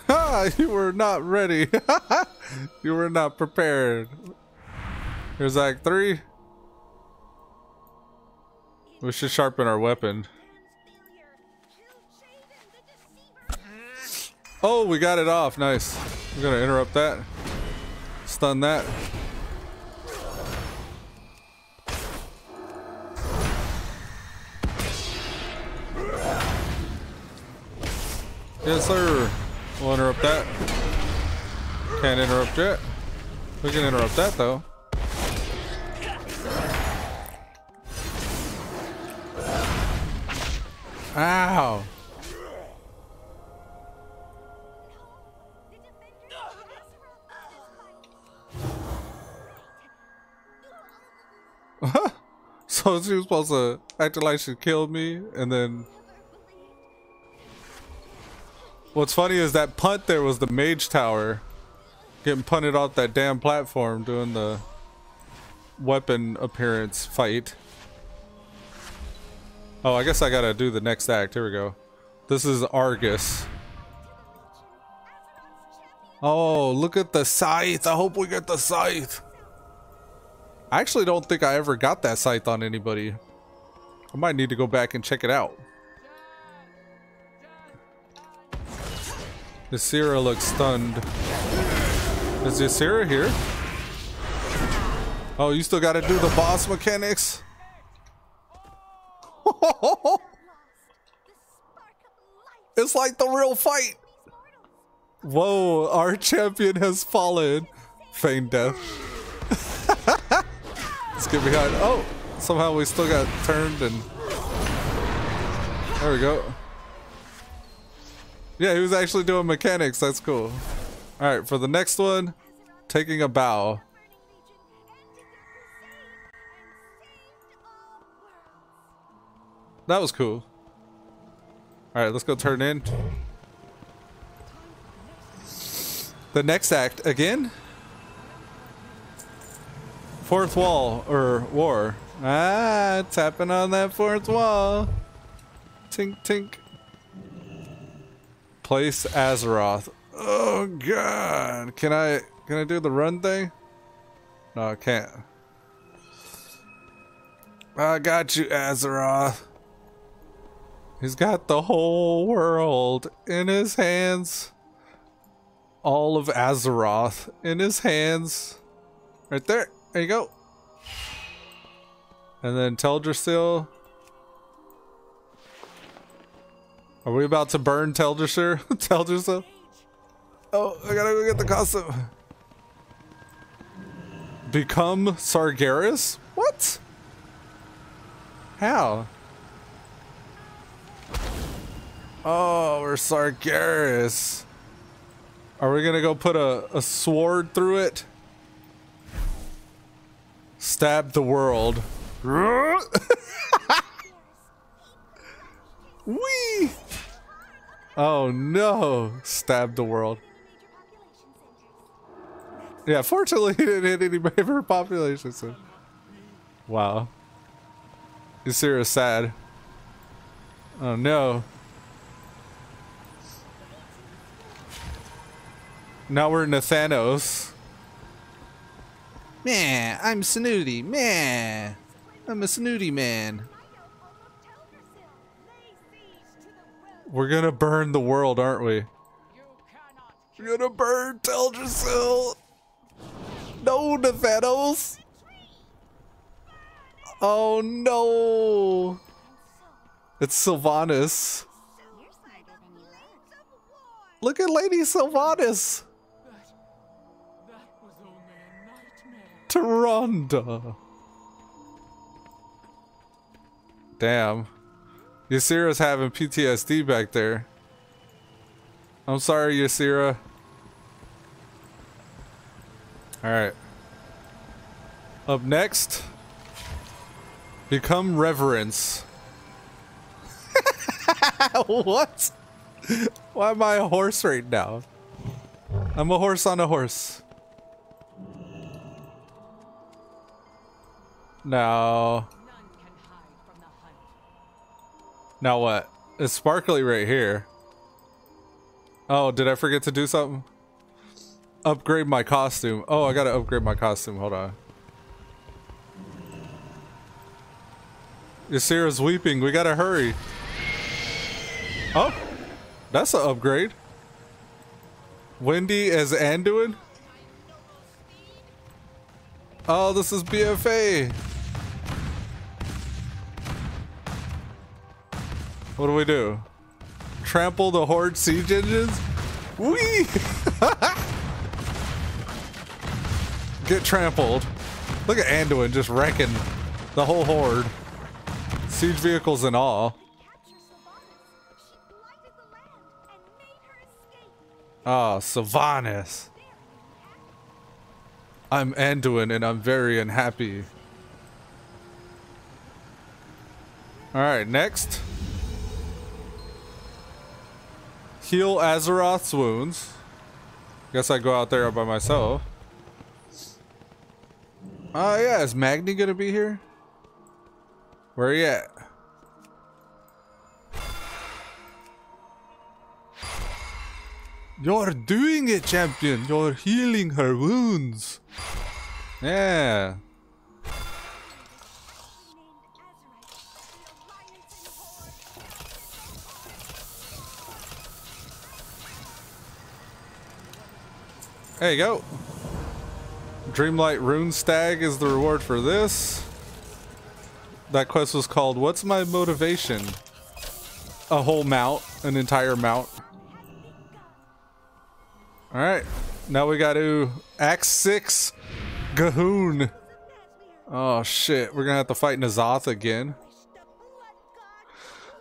Ha! You were not ready. You were not prepared. Here's Act 3. We should sharpen our weapon. Oh, we got it off. Nice. We're gonna interrupt that. Stun that. Yes, sir. We'll interrupt that. Can't interrupt yet. We can interrupt that though. Ow. So she was supposed to act like she killed me, and then what's funny is that punt there was the mage tower getting punted off that damn platform doing the weapon appearance fight. Oh, I guess I gotta do the next act. Here we go. This is Argus. Oh, look at the scythe. I hope we get the scythe. I actually don't think I ever got that scythe on anybody. I might need to go back and check it out. Ysera looks stunned. Is Ysera here? Oh, you still gotta do the boss mechanics? It's like the real fight. Whoa, our champion has fallen. Feigned death. Let's get behind. Oh, somehow we still got turned and there we go. Yeah, he was actually doing mechanics. That's cool. All right, for the next one, taking a bow. That was cool. All right, let's go turn in. The next act again. Fourth wall or war. Ah, tapping on that fourth wall. Tink tink. Place Azeroth. Oh god. Can I do the run thing? No, I can't. I got you, Azeroth. He's got the whole world in his hands. All of Azeroth in his hands. Right there. There you go. And then Teldrassil. Are we about to burn Teldrassil? Teldrassil? Oh, I gotta go get the costume. Become Sargeras? What? How? Oh, we're Sargeras. Are we gonna go put a sword through it? Stab the world. Wee! Oh no! Stab the world. Yeah, fortunately he didn't hit any major population. So. Wow. Ysera's sad. Oh no. Now we're Nathanos. Man, I'm snooty. Man, I'm a snooty man. We're gonna burn the world, aren't we? We're gonna burn Teldrassil. No, Nathanos. Oh no. It's Sylvanas. Look at Lady Sylvanas. Taronda. Damn. Ysera's having PTSD back there. I'm sorry, Ysera. Alright. Up next. Become Reverence. What? Why am I a horse right now? I'm a horse on a horse. No. Now what? It's sparkly right here. Oh, did I forget to do something? Upgrade my costume. Oh, I gotta upgrade my costume. Hold on. Ysera's weeping. We gotta hurry. Oh, that's an upgrade. Wendy as Anduin. Oh, this is BFA. What do we do? Trample the Horde siege engines? Whee! Get trampled. Look at Anduin just wrecking the whole Horde. Siege vehicles and all. Ah, Sylvanas. I'm Anduin and I'm very unhappy. Alright, next. Heal Azeroth's wounds. Guess I go out there by myself. Oh yeah, is Magni gonna be here? Where are you at? You're doing it, champion. You're healing her wounds. Yeah. There you go. Dreamlight Rune Stag is the reward for this. That quest was called What's My Motivation? A whole mount, an entire mount. Alright, now we gotta Act 6 Gahoon. Oh shit, we're gonna have to fight N'Zoth again.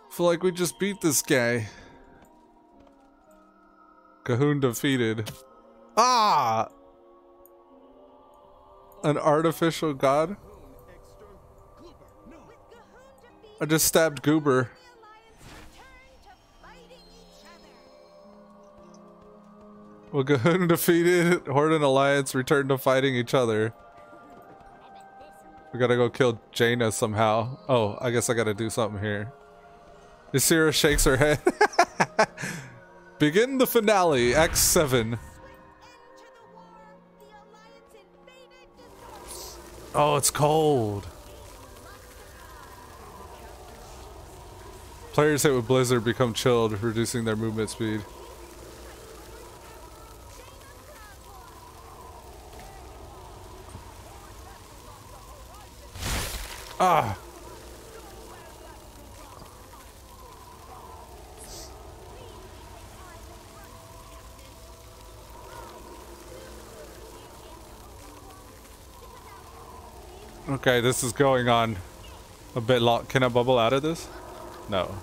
Feel like we just beat this guy. Gahoon defeated. Ah! An artificial god? I just stabbed Goober. Well, Gahoon defeated, Horde and Alliance returned to fighting each other. We gotta go kill Jaina somehow. Oh, I guess I gotta do something here. Ysera shakes her head. Begin the finale, Act 7. Oh, it's cold. Players hit with Blizzard become chilled, reducing their movement speed. Ah! Okay, this is going on a bit long. Can I bubble out of this? No.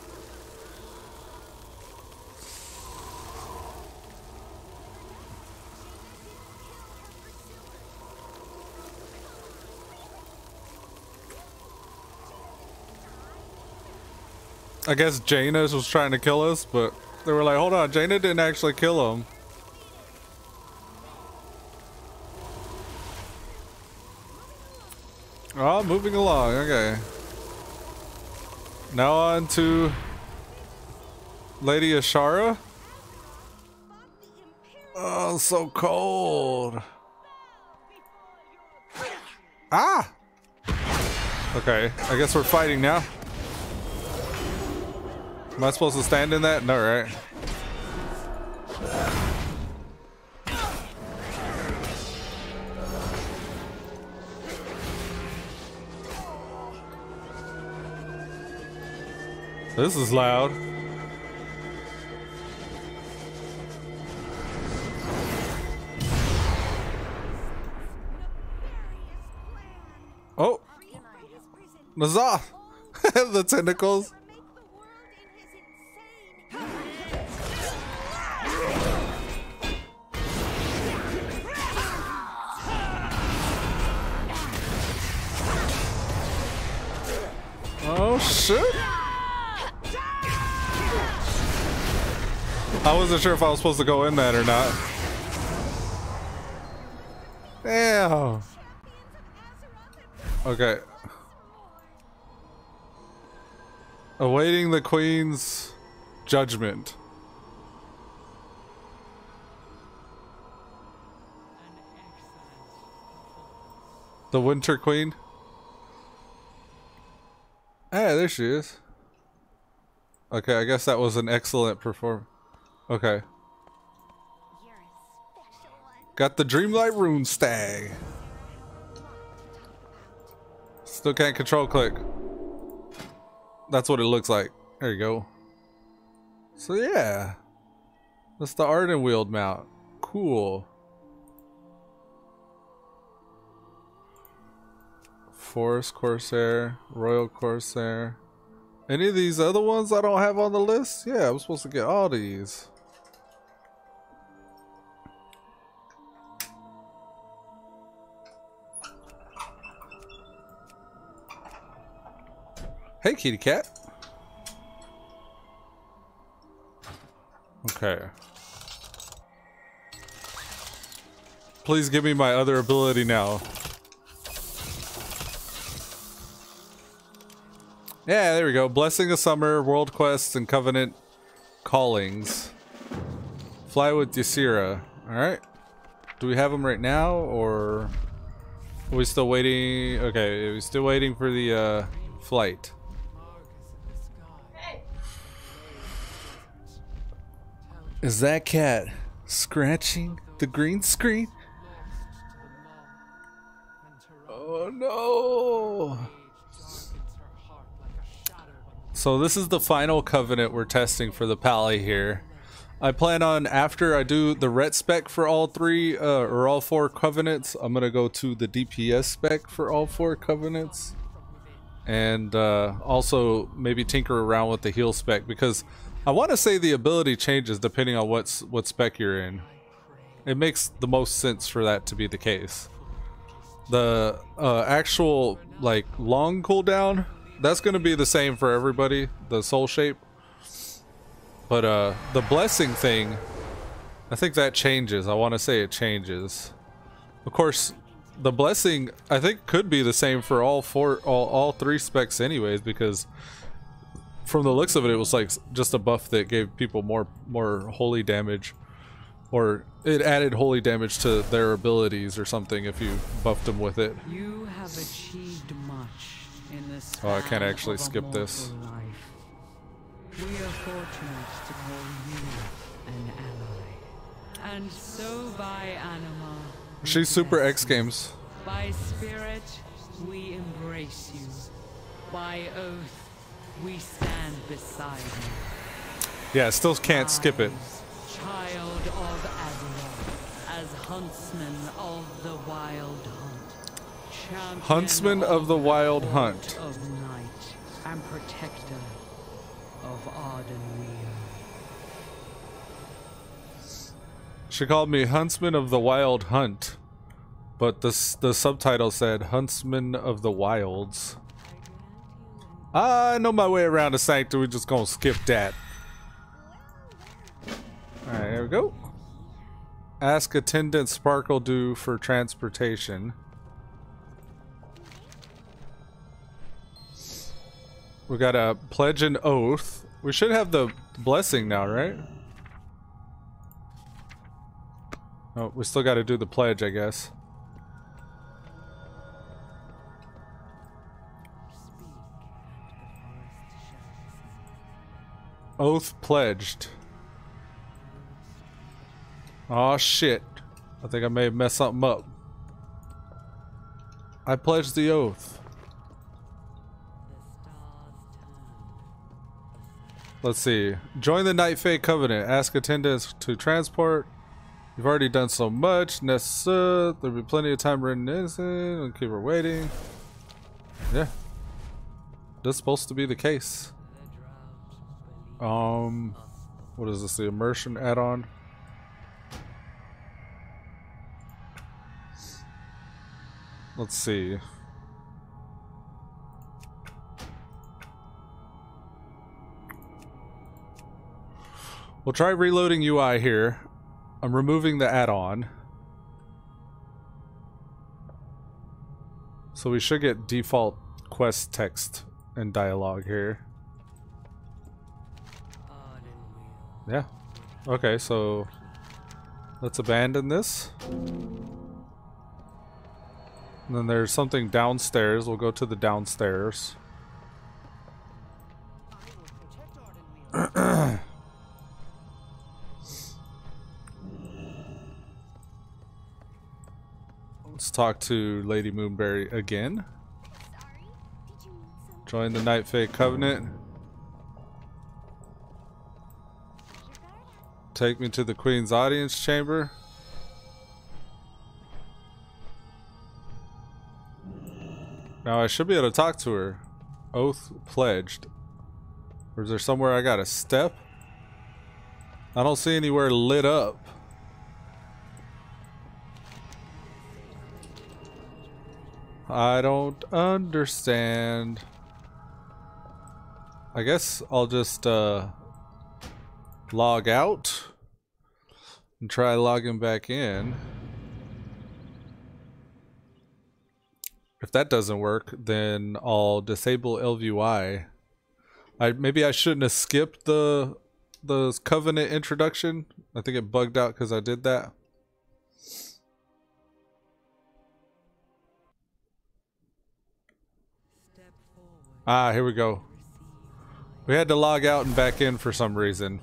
I guess Jaina was trying to kill us, but they were like, hold on, Jaina didn't actually kill him. Oh, moving along, okay. Now on to Lady Ashara. Oh, so cold. Ah! Okay, I guess we're fighting now. Am I supposed to stand in that? No, right? This is loud. Oh! Nazath! The tentacles. Oh shit! I wasn't sure if I was supposed to go in that or not. Damn. Okay. Awaiting the Queen's judgment. The Winter Queen? Hey, there she is. Okay, I guess that was an excellent performance. Okay. Got the Dreamlight Rune Stag. Still can't control click. That's what it looks like. There you go. So yeah. That's the Arden Wield mount. Cool. Forest Corsair, Royal Corsair. Any of these other ones I don't have on the list? Yeah, I'm supposed to get all these. Hey, kitty cat. Okay. Please give me my other ability now. Yeah, there we go. Blessing of Summer, World Quests, and Covenant Callings. Fly with Ysera. Alright. Do we have them right now, or are we still waiting? Okay, are we still waiting for the flight? Is that cat scratching the green screen? Oh no! So this is the final covenant we're testing for the Pally here. I plan on, after I do the ret spec for all three, or all four covenants, I'm gonna go to the DPS spec for all four covenants. And also maybe tinker around with the heal spec, because I want to say the ability changes depending on what spec you're in. It makes the most sense for that to be the case. The actual like long cooldown, that's going to be the same for everybody, the soul shape. But the blessing thing, I think that changes. I want to say it changes. Of course, the blessing I think could be the same for all three specs anyways, because from the looks of it, it was like just a buff that gave people more holy damage, or it added holy damage to their abilities or something if you buffed them with it. You have achieved much in this. Oh, I can't actually skip this. Life. We are fortunate to call you an ally. And so by anima. She's super X Games. By spirit, we embrace you. By oath, we stand beside you. Yeah, still can't skip it. Child of Azeroth, as huntsman of the wild hunt. Champion Huntsman of the wild Lord hunt. Of night and protector of Ardenweir. She called me Huntsman of the Wild Hunt, but the subtitle said Huntsman of the Wilds. I know my way around the Sanctum. We're just gonna skip that. Alright, here we go. Ask attendant Sparkle Dew for transportation. We got a pledge and oath. We should have the blessing now, right? Oh, we still got to do the pledge, I guess. Oath pledged. Oh shit. I think I may have messed something up. I pledged the oath. Let's see. Join the Night Fae Covenant. Ask attendants to transport. You've already done so much. There'll be plenty of time written innocent. We'll keep her waiting. Yeah. That's supposed to be the case. What is this? The immersion add-on? Let's see. We'll try reloading UI here. I'm removing the add-on. So we should get default quest text and dialogue here. Yeah. Okay, so let's abandon this. And then there's something downstairs. We'll go to the downstairs. Let's talk to Lady Moonberry again. Join the Night Fae Covenant. Take me to the Queen's audience chamber. Now I should be able to talk to her. Oath pledged. Or is there somewhere I gotta step? I don't see anywhere lit up. I don't understand. I guess I'll just log out and try logging back in. If that doesn't work, then I'll disable LVI. Maybe I shouldn't have skipped the Covenant introduction. I think it bugged out because I did that. Ah, here we go. We had to log out and back in for some reason.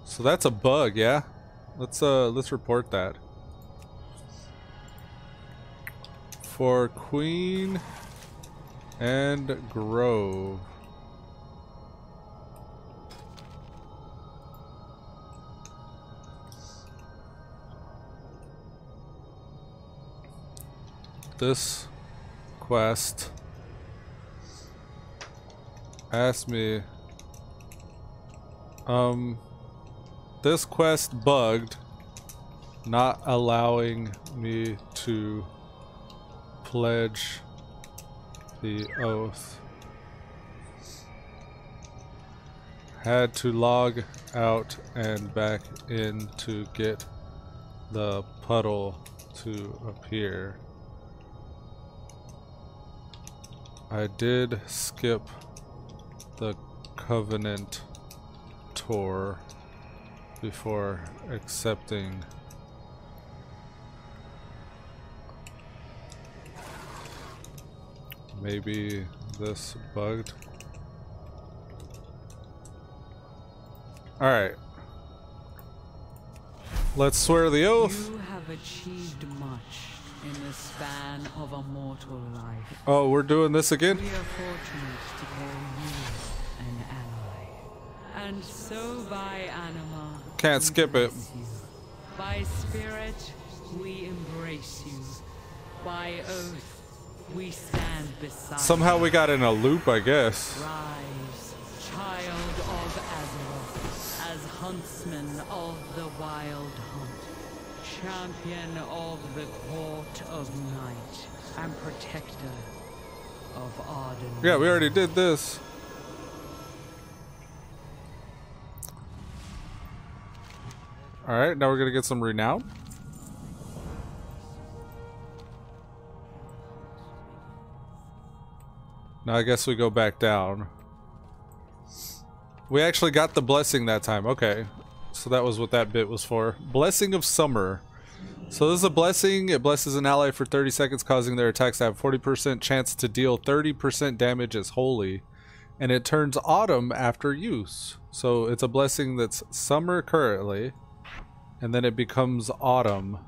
So that's a bug, yeah? Let's report that. For Queen and Grove. This quest asked me, this quest bugged, not allowing me to pledge the oath. Had to log out and back in to get the puddle to appear. I did skip the Covenant tour before accepting. Maybe this bugged. Alright. Let's swear the oath. You have achieved much in the span of a mortal life. Oh, we're doing this again? We are fortunate to call you an ally. And so by anima, Can't we skip it. bless you. By spirit, we embrace you. By oath, we stand beside Somehow you. we got in a loop, I guess. Rise, child of Azeroth, as huntsman of the wild hunt, champion of the court of night, and protector of Arden. Yeah, we already did this. Alright, now we're gonna get some renown. Now I guess we go back down. We actually got the blessing that time. Okay. So that was what that bit was for. Blessing of Summer. So this is a blessing. It blesses an ally for 30 seconds, causing their attacks to have 40% chance to deal 30% damage as holy. And it turns autumn after use. So it's a blessing that's summer currently. And then it becomes autumn.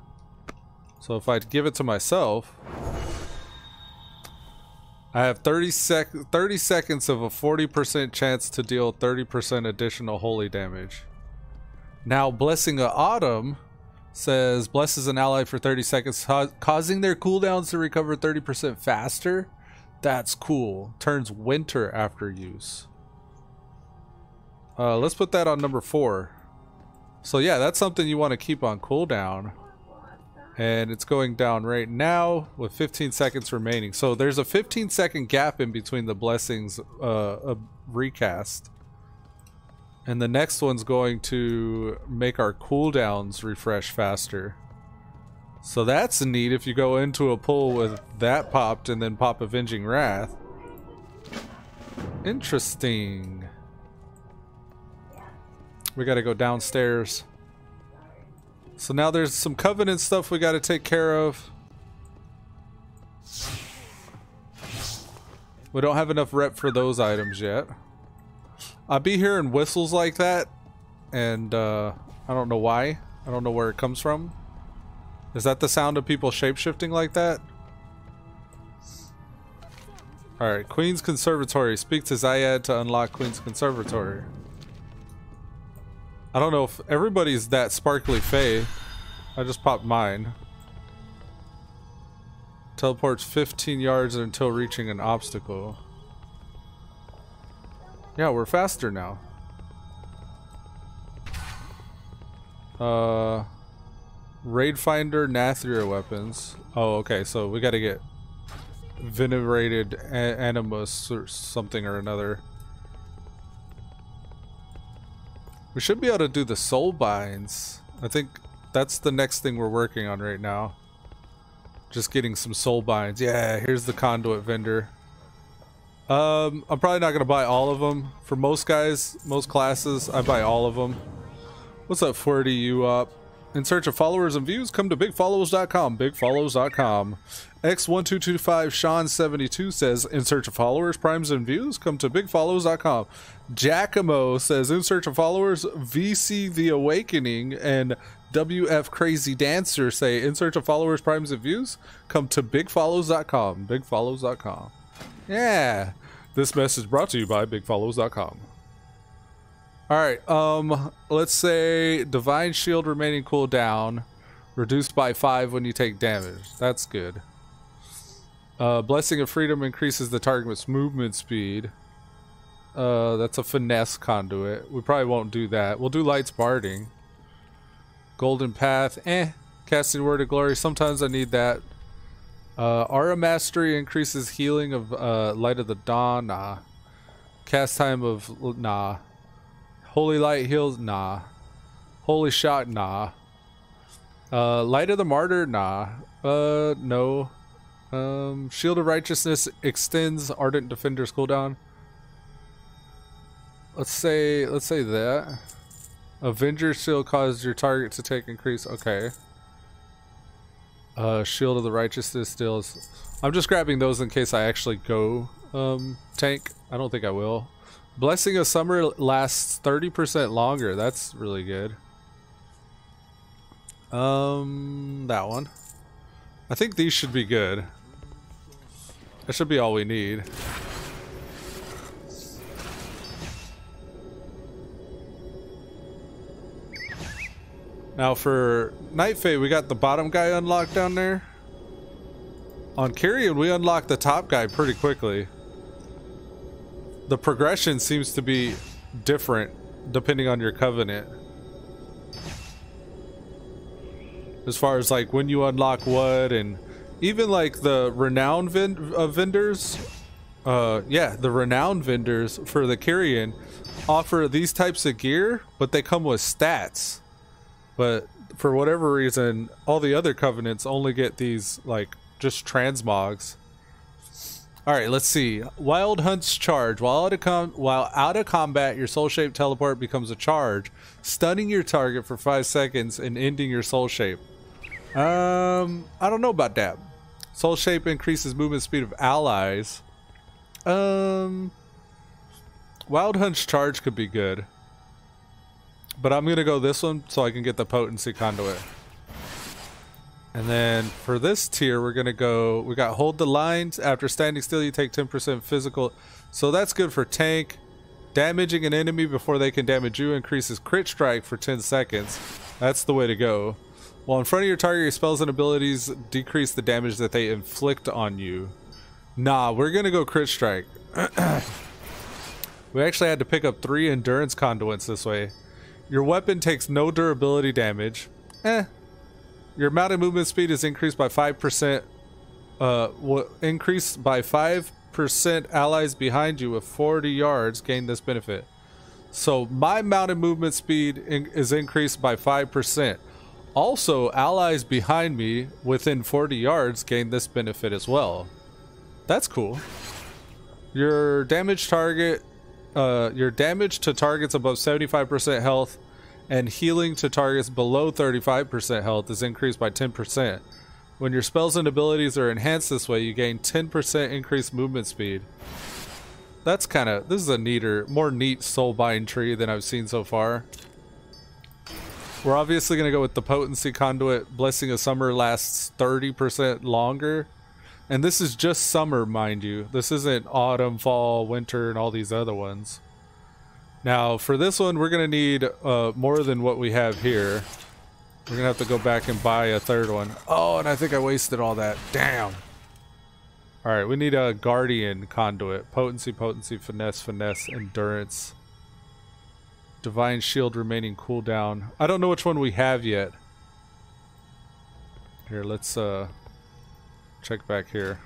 So if I give it to myself, I have 30 seconds of a 40% chance to deal 30% additional holy damage. Now, Blessing of Autumn says blesses an ally for 30 seconds, causing their cooldowns to recover 30% faster. That's cool. Turns winter after use. Let's put that on number 4. So yeah, that's something you want to keep on cooldown. And it's going down right now with 15 seconds remaining. So there's a 15-second gap in between the blessings recast. And the next one's going to make our cooldowns refresh faster. So that's neat if you go into a pull with that popped and then pop Avenging Wrath. Interesting. We gotta go downstairs. So now there's some Covenant stuff we gotta take care of. We don't have enough rep for those items yet. I'll be hearing whistles like that, and I don't know why. I don't know where it comes from. Is that the sound of people shapeshifting like that? Alright, Queen's Conservatory. Speak to Zayad to unlock Queen's Conservatory. I don't know if everybody's that sparkly fey. I just popped mine. Teleports 15 yards until reaching an obstacle. Yeah, we're faster now. Raid Finder, Nathria weapons. Oh, okay, so we gotta get Venerated Animus or something or another. We should be able to do the soul binds. I think that's the next thing we're working on right now. Just getting some soul binds. Yeah, here's the conduit vendor. I'm probably not gonna buy all of them. For most guys, most classes, I buy all of them. What's up, 40 you up? In search of followers and views, come to bigfollows.com. Bigfollows.com. X1225 Sean72 says, in search of followers, primes, and views, come to bigfollows.com. Giacomo says, in search of followers, VC The Awakening and WF Crazy Dancer say, in search of followers, primes, and views, come to bigfollows.com. Bigfollows.com. Yeah. This message brought to you by bigfollows.com. Alright, let's say Divine Shield remaining cooldown, reduced by 5 when you take damage. That's good. Blessing of Freedom increases the target's movement speed. That's a finesse conduit. We probably won't do that. We'll do Light's Barding. Golden Path, Casting Word of Glory, sometimes I need that. Aura Mastery increases healing of Light of the Dawn, nah. Cast time of, nah. Holy Light heals, nah. Holy Shot, nah. Light of the Martyr, nah. No. Shield of Righteousness extends Ardent Defender's cooldown. Let's say that. Avenger's Shield causes your target to take increase. Okay. Shield of the Righteousness deals. I'm just grabbing those in case I actually go tank. I don't think I will. Blessing of Summer lasts 30% longer. That's really good. That one. I think these should be good. That should be all we need. Now for Night Fate, we got the bottom guy unlocked down there. On Kyrian, we unlock the top guy pretty quickly. The progression seems to be different depending on your covenant. As far as like when you unlock what, and even like the renowned vendors. Yeah, the renowned vendors for the Kyrian offer these types of gear, but they come with stats. But for whatever reason, all the other covenants only get these like just transmogs. Alright, let's see. Wild Hunt's charge. While out of combat, your soul shape teleport becomes a charge, stunning your target for 5 seconds and ending your soul shape. I don't know about that. Soul shape increases movement speed of allies. Wild Hunt's charge could be good. But I'm gonna go this one so I can get the Potency Conduit. And then for this tier, we're gonna go, we got Hold the Lines. After standing still, you take 10% physical. So that's good for tank. Damaging an enemy before they can damage you increases crit strike for 10 seconds. That's the way to go. While in front of your target, your spells and abilities decrease the damage that they inflict on you. Nah, we're gonna go crit strike. We actually had to pick up 3 endurance conduits this way. Your weapon takes no durability damage. Your mounted movement speed is increased by 5%. Will increase by 5%. Allies behind you with 40 yards gain this benefit. So my mounted movement speed is increased by 5%. Also, allies behind me within 40 yards gain this benefit as well. That's cool. Your damage target, your damage to targets above 75% health and healing to targets below 35% health is increased by 10%. When your spells and abilities are enhanced this way, you gain 10% increased movement speed. That's kind of, this is a more neat soulbind tree than I've seen so far. We're obviously going to go with the Potency Conduit. Blessing of Summer lasts 30% longer. And this is just summer, mind you. This isn't autumn, fall, winter, and all these other ones. Now, for this one, we're going to need more than what we have here. We're going to have to go back and buy a third one. Oh, and I think I wasted all that. Damn. Alright, we need a Guardian Conduit. Potency, Finesse, Endurance. Divine Shield remaining cooldown. I don't know which one we have yet. Here, let's check back here.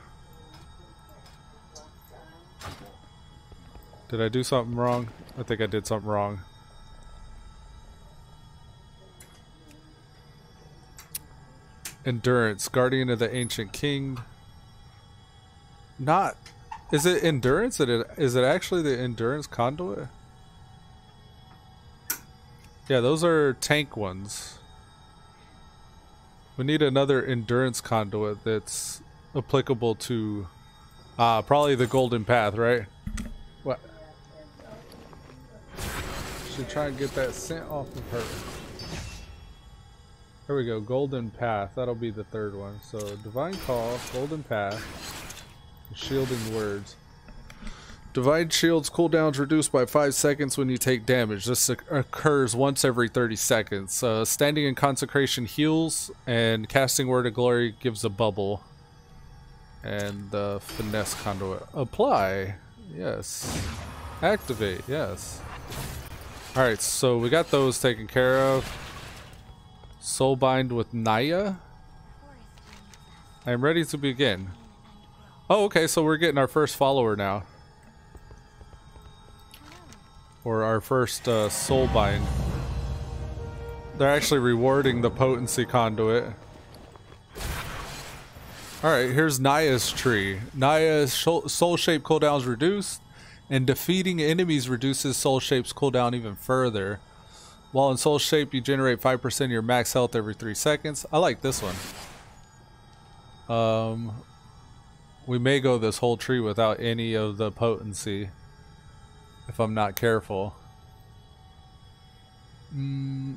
Did I do something wrong? I think I did something wrong. Endurance, Guardian of the Ancient King. Not, is it Endurance? Is it actually the Endurance Conduit? Yeah, those are tank ones. We need another Endurance Conduit that's applicable to probably the Golden Path, right? What? Should try and get that scent off of her. There we go, Golden Path. That'll be the third one. So Divine Call, Golden Path, Shielding Words. Divine Shield's cooldowns reduced by 5 seconds when you take damage. This occurs once every 30 seconds. Standing in Consecration heals, and Casting Word of Glory gives a bubble. And the Finesse Conduit. Apply. Yes. Activate. Yes. Alright, so we got those taken care of. Soulbind with Naya. I am ready to begin. Oh, okay, so we're getting our first follower now. Or our first Soulbind. They're actually rewarding the Potency Conduit. Alright, here's Naya's tree. Naya's soul shape cooldown is reduced, and defeating enemies reduces soul shape's cooldown even further. While in soul shape, you generate 5% of your max health every 3 seconds. I like this one. We may go this whole tree without any of the potency. if I'm not careful.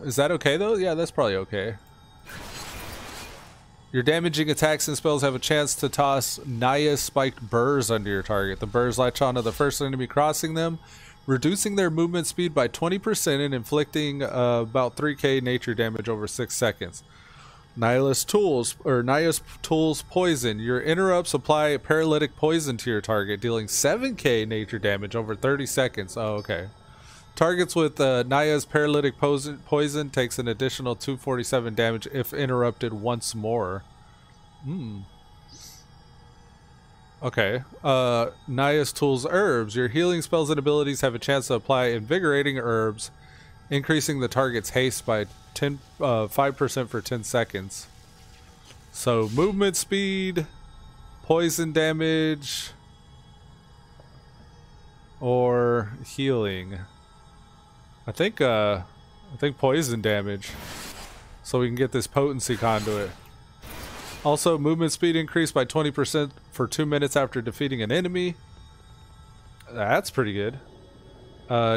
Is that okay though? Yeah, that's probably okay. Your damaging attacks and spells have a chance to toss Naya spiked burrs under your target. The burrs latch onto the first enemy crossing them, reducing their movement speed by 20% and inflicting about 3k nature damage over 6 seconds. Naya's Tools Poison. Your interrupts apply paralytic poison to your target, dealing 7k nature damage over 30 seconds. Oh, okay. Targets with Naya's paralytic poison takes an additional 247 damage if interrupted once more. Okay. Naya's Tools Herbs. Your healing spells and abilities have a chance to apply invigorating herbs, increasing the target's haste by 5% for 10 seconds. So movement speed, poison damage, or healing. I think poison damage, so we can get this Potency Conduit. Also, movement speed increased by 20% for 2 minutes after defeating an enemy. That's pretty good.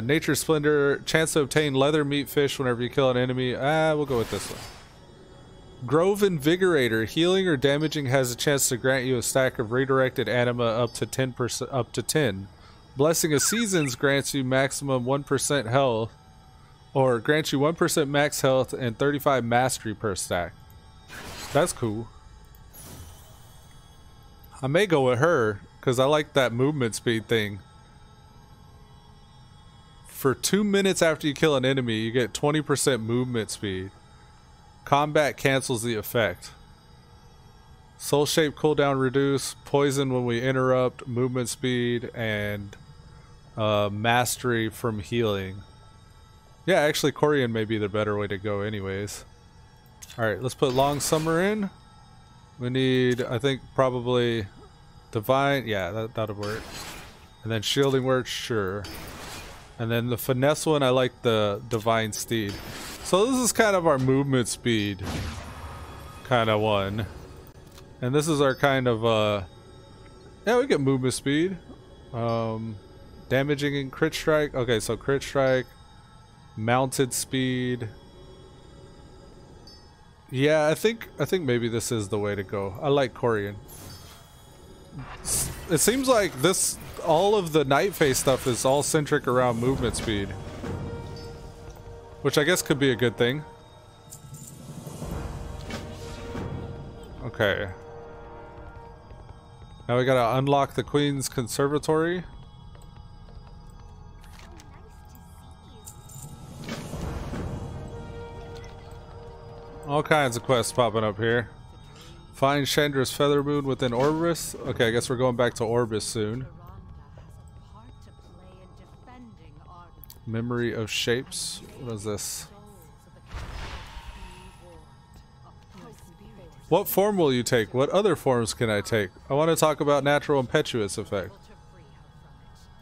Nature Splendor, chance to obtain leather meat fish whenever you kill an enemy. We'll go with this one. Grove Invigorator, healing or damaging has a chance to grant you a stack of redirected anima up to 10. Blessing of Seasons grants you maximum 1% health, or grants you 1% max health and 35 mastery per stack. That's cool. I may go with her because I like that movement speed thing. For 2 minutes after you kill an enemy, you get 20% movement speed. Combat cancels the effect. Soul Shape cooldown reduce, poison when we interrupt, movement speed, and mastery from healing. Yeah, actually Corian may be the better way to go anyways. Alright, let's put Long Summer in. We need, I think, probably Divine. Yeah, that'll work. And then Shielding Word, sure. And then the Finesse one, I like the Divine Steed. So this is kind of our movement speed kind of one. And this is our kind of, yeah, we get movement speed. Damaging and crit strike. Okay, so crit strike. Mounted speed. Yeah, I think maybe this is the way to go. I like Corian. It seems like this, all of the Night Phase stuff is all centric around movement speed, which I guess could be a good thing. Okay. Now we gotta unlock the Queen's Conservatory. All kinds of quests popping up here. Find Chandra's Feather Moon within Orbis. Okay, I guess we're going back to Orbis soon. Memory of Shapes. What is this? What form will you take? What other forms can I take? I want to talk about Natural Impetuous effect.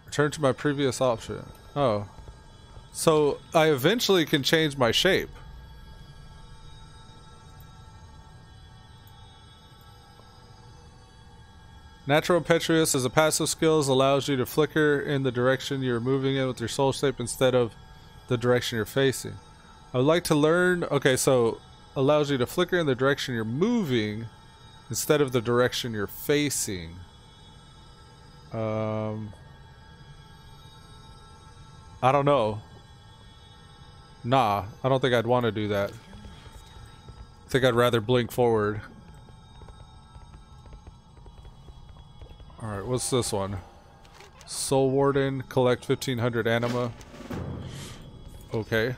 Return to my previous option. Oh. So I eventually can change my shape. Natural Impetuous is a passive skill, allows you to flicker in the direction you're moving in with your soul shape instead of the direction you're facing. I would like to learn. Okay, so allows you to flicker in the direction you're moving instead of the direction you're facing. I don't know. Nah, I don't think I'd want to do that. I think I'd rather blink forward. Alright, what's this one? Soul Warden, collect 1500 anima. Okay.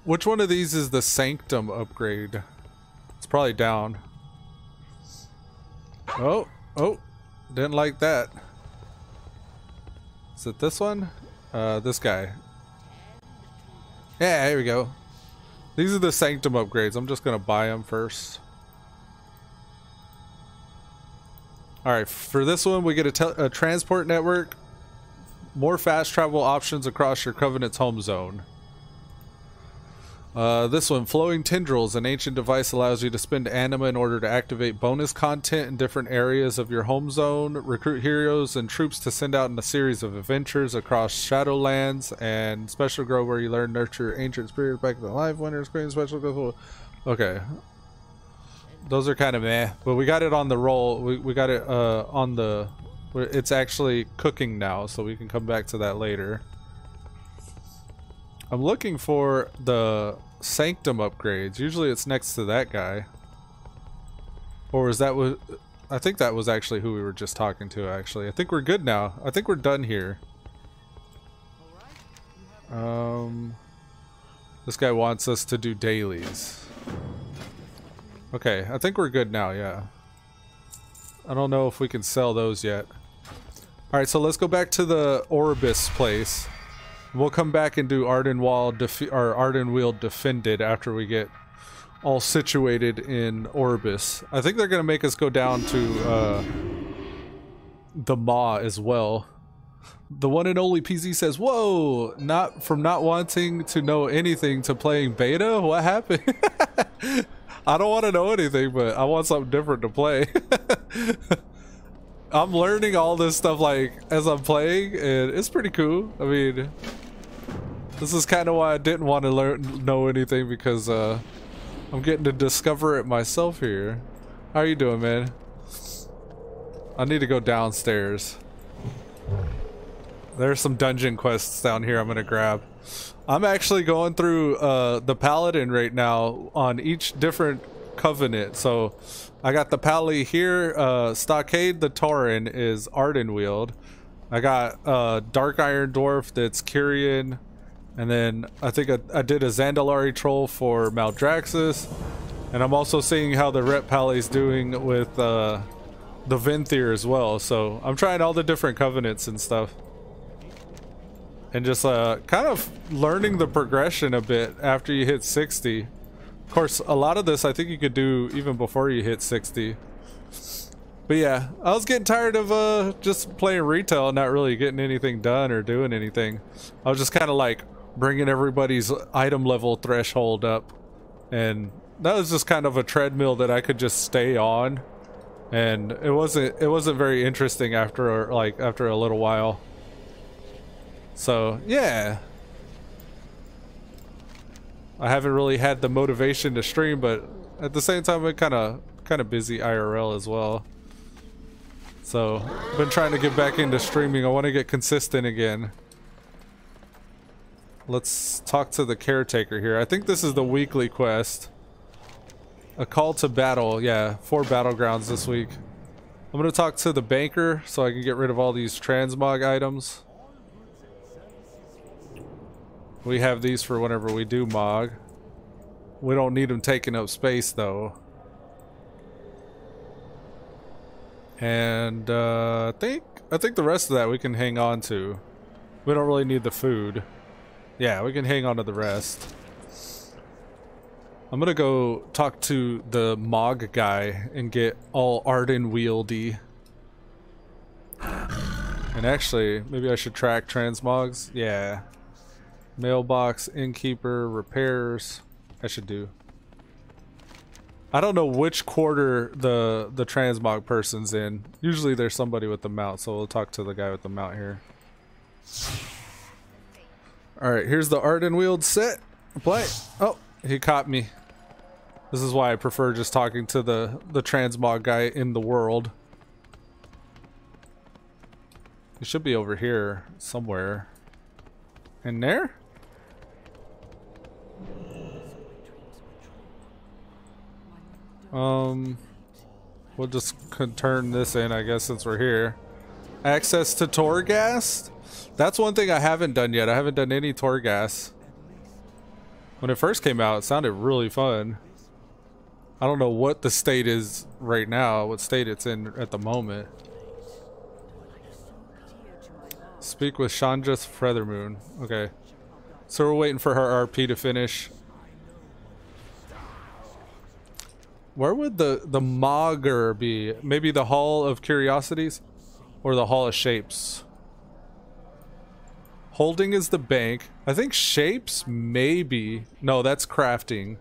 Which one of these is the Sanctum upgrade? It's probably down. Oh, didn't like that. Is it this one? This guy. Yeah, here we go. These are the Sanctum upgrades. I'm just gonna buy them first. Alright, for this one we get a transport network, more fast travel options across your Covenant's home zone. This one, Flowing Tendrils, an ancient device allows you to spend anima in order to activate bonus content in different areas of your home zone, recruit heroes and troops to send out in a series of adventures across Shadowlands, and special grow where you learn nurture ancient spirits back to life. Winners, queen, special grow. Okay. Those are kind of meh, but we got it on the roll. We got it on the... It's actually cooking now, so we can come back to that later. I'm looking for the Sanctum Upgrades. Usually it's next to that guy. Or is that what... I think that was actually who we were just talking to, actually. I think we're good now. I think we're done here. This guy wants us to do dailies. Okay, I think we're good now, yeah. I don't know if we can sell those yet. Alright, so let's go back to the Orbis place. We'll come back and do Ardenweald Defended after we get all situated in Orbis. I think they're going to make us go down to the Maw as well. The one and only PZ says, whoa, not from not wanting to know anything to playing beta? What happened? I don't want to know anything, but I want something different to play. I'm learning all this stuff like as I'm playing, and it's pretty cool. I mean, this is kind of why I didn't want to know anything, because I'm getting to discover it myself here. How are you doing, man? I need to go downstairs. There's some dungeon quests down here I'm gonna grab. I'm actually going through the Paladin right now on each different covenant. So I got the Pally here. Stockade the Tauren is Ardenweald. I got Dark Iron Dwarf that's Kyrian. And then I think I did a Zandalari Troll for Maldraxxus. And I'm also seeing how the Rep Pally's doing with the Venthyr as well. So I'm trying all the different covenants and stuff. And just kind of learning the progression a bit after you hit 60. Of course, a lot of this I think you could do even before you hit 60. But yeah, I was getting tired of just playing retail and not really getting anything done or doing anything. I was just kind of like bringing everybody's item level threshold up. And that was just kind of a treadmill that I could just stay on. And it wasn't very interesting after a little while. So yeah, I haven't really had the motivation to stream, but at the same time I'm kind of busy IRL as well. So I've been trying to get back into streaming. I want to get consistent again. Let's talk to the caretaker here. I think this is the weekly quest. A call to battle. Yeah, 4 battlegrounds this week. I'm going to talk to the banker so I can get rid of all these transmog items. We have these for whenever we do Mog. We don't need them taking up space though. And I think the rest of that we can hang on to. We don't really need the food. Yeah, we can hang on to the rest. I'm gonna go talk to the Mog guy and get all Ardenwealdy. And actually, maybe I should track transmogs. Yeah. Mailbox, innkeeper, repairs. I should do. I don't know which quarter the transmog person's in. Usually there's somebody with the mount, so we'll talk to the guy with the mount here. Alright, here's the Ardenweald set. Play. Oh, he caught me. This is why I prefer just talking to the transmog guy in the world. He should be over here somewhere. In there? We'll just turn this in, I guess, since we're here. Access to Torghast? That's one thing I haven't done yet. I haven't done any Torghast. When it first came out, it sounded really fun. I don't know what the state is right now, what state it's in at the moment. Speak with Shandra's Feathermoon. Okay. So we're waiting for her RP to finish. Where would the Mogger be? Maybe the Hall of Curiosities? Or the Hall of Shapes? Holding is the bank. I think shapes, maybe. No, that's crafting.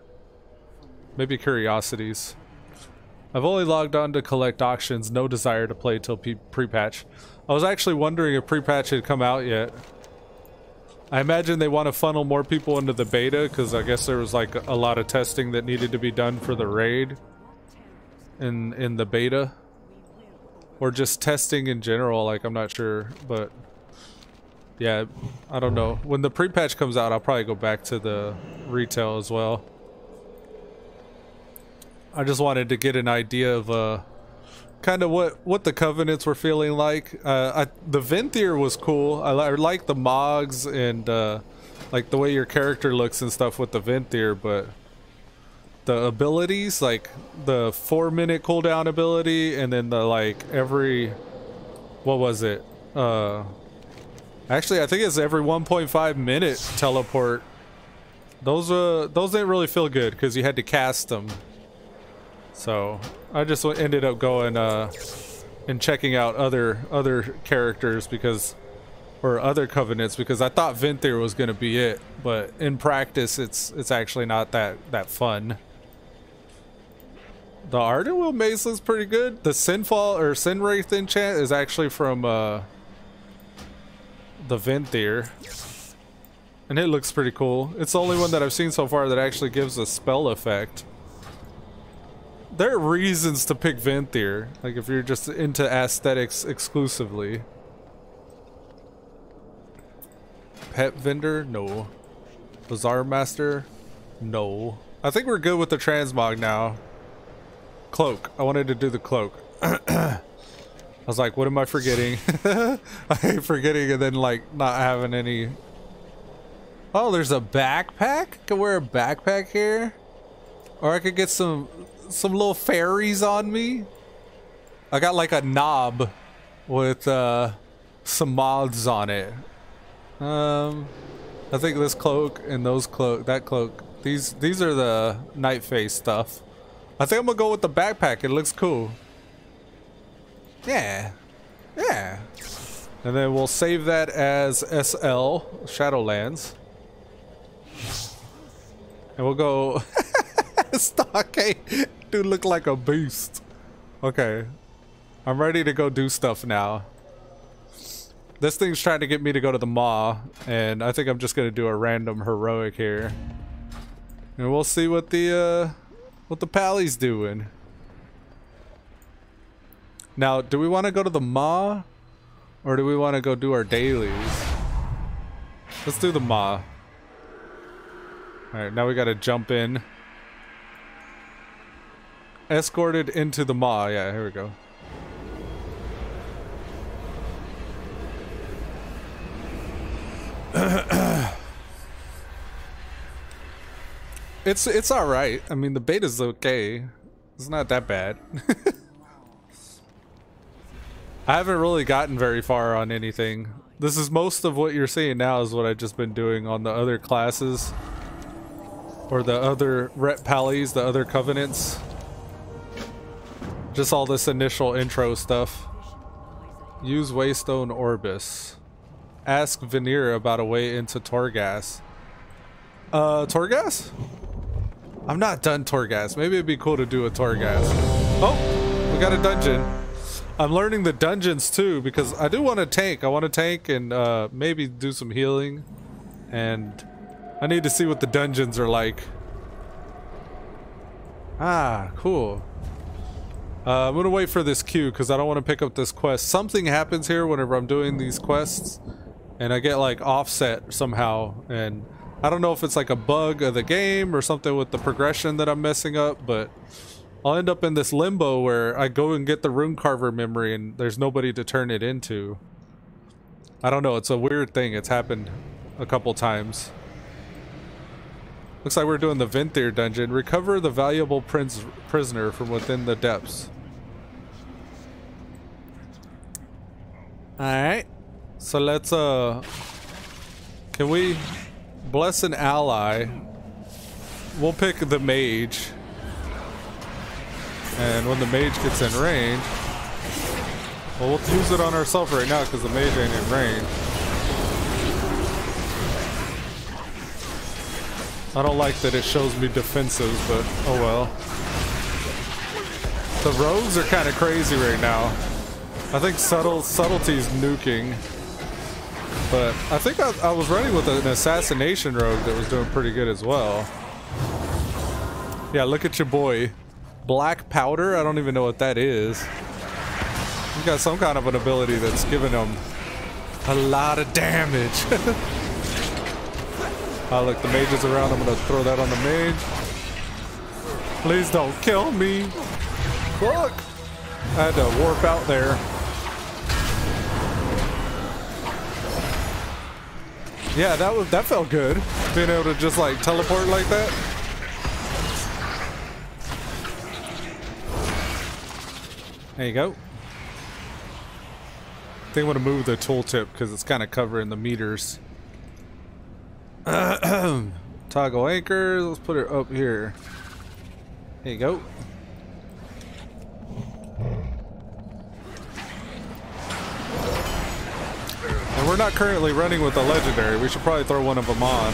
Maybe curiosities. I've only logged on to collect auctions. No desire to play till pre-patch. I was actually wondering if pre-patch had come out yet. I imagine they want to funnel more people into the beta because I guess there was like a lot of testing that needed to be done for the raid in the beta. Or just testing in general, like I'm not sure, but yeah, I don't know. When the pre-patch comes out, I'll probably go back to the retail as well. I just wanted to get an idea of kind of what the covenants were feeling like. The Venthyr was cool. I like the Mogs and like the way your character looks and stuff with the Venthyr, but the abilities, like the 4-minute cooldown ability, and then the like every, what was it? Actually, I think it's every 1.5 minute teleport. Those didn't really feel good because you had to cast them. So I just ended up going and checking out other characters because, or other covenants, because I thought Venthyr was gonna be it, but in practice it's actually not that fun. The Ardenwheel Mace's pretty good. The Sinfall or Sinwraith enchant is actually from the Venthyr, and it looks pretty cool. It's the only one that I've seen so far that actually gives a spell effect. There are reasons to pick Venthyr, like if you're just into aesthetics exclusively. Pet vendor? No. Bazaar master? No. I think we're good with the transmog now. Cloak. I wanted to do the cloak. I was like, what am I forgetting? I hate forgetting and then like not having any. Oh, there's a backpack? I could wear a backpack here? Or I could get some little fairies on me. I got like a knob with some mods on it. I think this cloak and that cloak. These are the night face stuff. I think I'm gonna go with the backpack. It looks cool. Yeah. Yeah. And then we'll save that as SL, Shadowlands. And we'll go Stockade. Dude look like a beast. Okay. I'm ready to go do stuff now. This thing's trying to get me to go to the Maw, and I think I'm just gonna do a random heroic here. And we'll see what the Pally's doing. Now, do we want to go to the Maw, or do we want to go do our dailies? Let's do the Maw. Alright, now we gotta jump in. Escorted into the Maw. Yeah, here we go. It's all right. I mean, the beta's okay. It's not that bad. I haven't really gotten very far on anything. This is most of what you're seeing now is what I've just been doing on the other classes, or the other rep pallies, the other covenants. Just all this initial intro stuff. Use Waystone Orbis. Ask Veneer about a way into Torghast. Torghast? I'm not done Torghast. Maybe it'd be cool to do a Torghast. Oh, we got a dungeon. I'm learning the dungeons too because I do want to tank. I want to tank and maybe do some healing. And I need to see what the dungeons are like. Ah, cool. I'm gonna wait for this queue because I don't want to pick up this quest. Something happens here whenever I'm doing these quests, and I get like offset somehow, and I don't know if it's like a bug of the game or something with the progression that I'm messing up, but I'll end up in this limbo where I go and get the rune carver memory and there's nobody to turn it into. I don't know, it's a weird thing. It's happened a couple times. Looks like we're doing the Venthyr dungeon. Recover the valuable prisoner from within the depths. Alright. So let's, can we bless an ally? We'll pick the mage. And when the mage gets in range, well, we'll use it on ourselves right now because the mage ain't in range. I don't like that it shows me defensive, but oh well. The rogues are kind of crazy right now. I think subtlety's nuking. But I think I was running with an assassination rogue that was doing pretty good as well. Yeah, look at your boy. Black powder? I don't even know what that is. He's got some kind of an ability that's giving him a lot of damage. Oh, look, the mage is around. I'm gonna throw that on the mage. Please don't kill me. Look! I had to warp out there. Yeah, that felt good. Being able to just like teleport like that. There you go. I think I'm gonna move the tooltip because it's kind of covering the meters. Toggle anchor. Let's put it up here. There you go. And we're not currently running with the legendary. We should probably throw one of them on.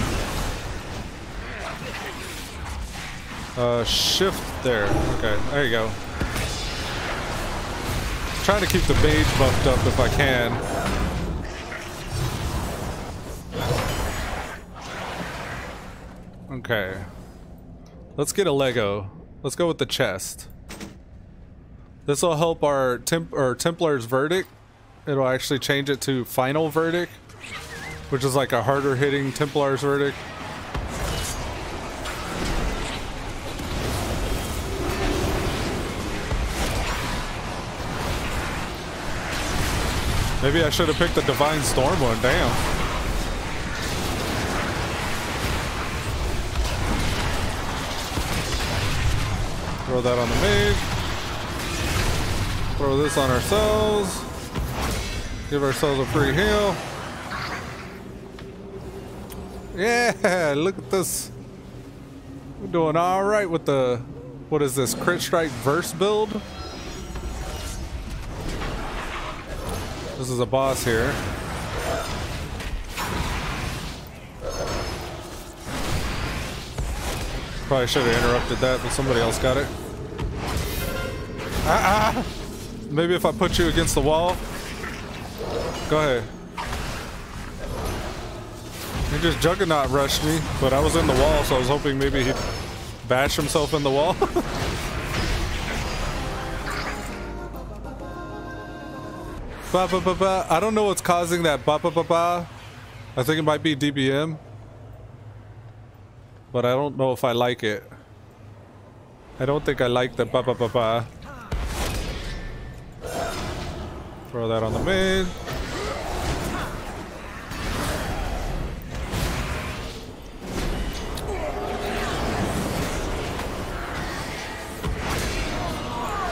Shift there. Okay, there you go. Trying to keep the mage buffed up if I can. Okay. Let's get a Lego. Let's go with the chest. This will help our Templar's Verdict. It'll actually change it to Final Verdict, which is like a harder hitting Templar's Verdict. Maybe I should have picked the Divine Storm one, damn. Throw that on the mage. Throw this on ourselves. Give ourselves a free heal. Yeah, look at this. We're doing all right with the, what is this, Crit Strike Verse build? This is a boss here. Probably should have interrupted that, but somebody else got it. Maybe if I put you against the wall. Go ahead. He just Juggernaut rushed me, but I was in the wall, so I was hoping maybe he'd bash himself in the wall. Ba, ba, ba, ba. I don't know what's causing that ba ba ba ba. I think it might be DBM. But I don't know if I like it. I don't think I like the ba ba ba ba. Throw that on the mid.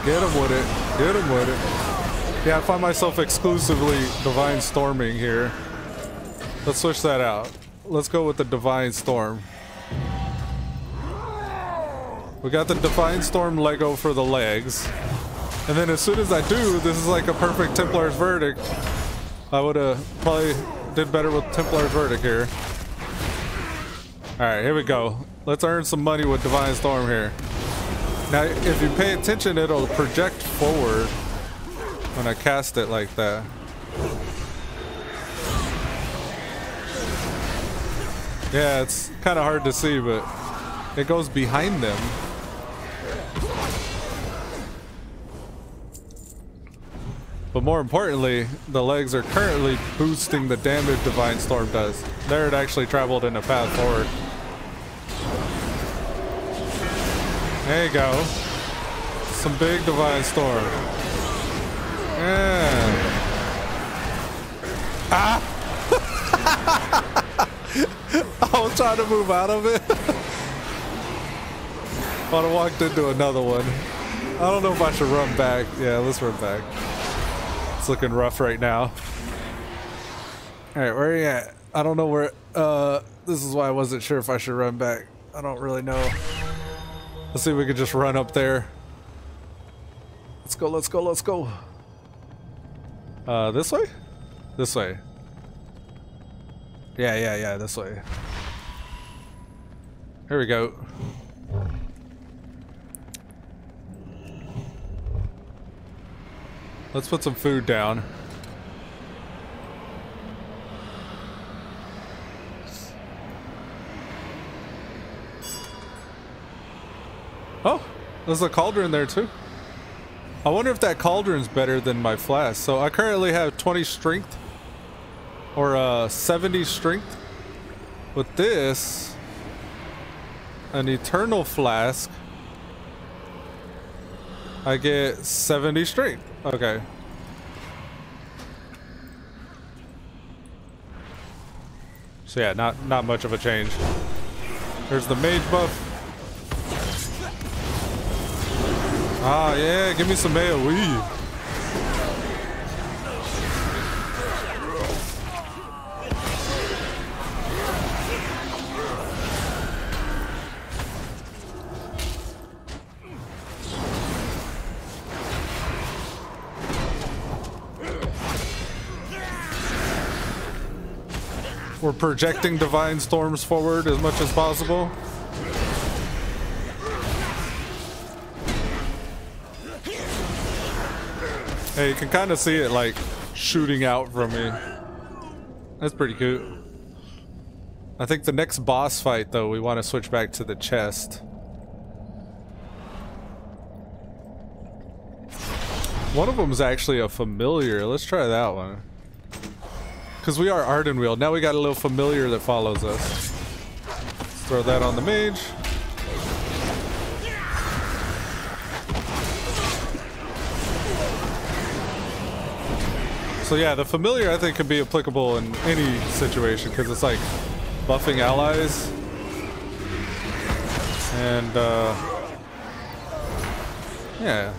Get him with it. Get him with it. Yeah, I find myself exclusively Divine Storming here. Let's switch that out. Let's go with the Divine Storm. We got the Divine Storm Lego for the legs. And then as soon as I do, this is like a perfect Templar's Verdict. I would have probably did better with Templar's Verdict here. Alright, here we go. Let's earn some money with Divine Storm here. Now, if you pay attention, it'll project forward when I cast it like that. Yeah, it's kind of hard to see, but it goes behind them. But more importantly, the legs are currently boosting the damage Divine Storm does. There it actually traveled in a path forward. There you go. Some big Divine Storm. Yeah. Ah! I was trying to move out of it. But I walked into another one. I don't know if I should run back. Yeah, let's run back. It's looking rough right now. Alright, where are you at? I don't know where. This is why I wasn't sure if I should run back. I don't really know. Let's see if we can just run up there. Let's go, let's go, let's go. This way? This way. Yeah, this way. Here we go. Let's put some food down. Oh, there's a cauldron there too. I wonder if that cauldron's better than my flask. So I currently have 20 strength or 70 strength. With this, an eternal flask, I get 70 strength. Okay. So yeah, not much of a change. There's the mage buff. Ah, yeah, give me some AoE. We're projecting divine storms forward as much as possible. Hey, you can kind of see it like shooting out from me. That's pretty cool. I think the next boss fight though, we want to switch back to the chest. One of them is actually a familiar. Let's try that one. Because we are Ardenweald. Now we got a little familiar that follows us. Let's throw that on the mage. So yeah, the familiar I think can be applicable in any situation because it's like buffing allies. And yeah.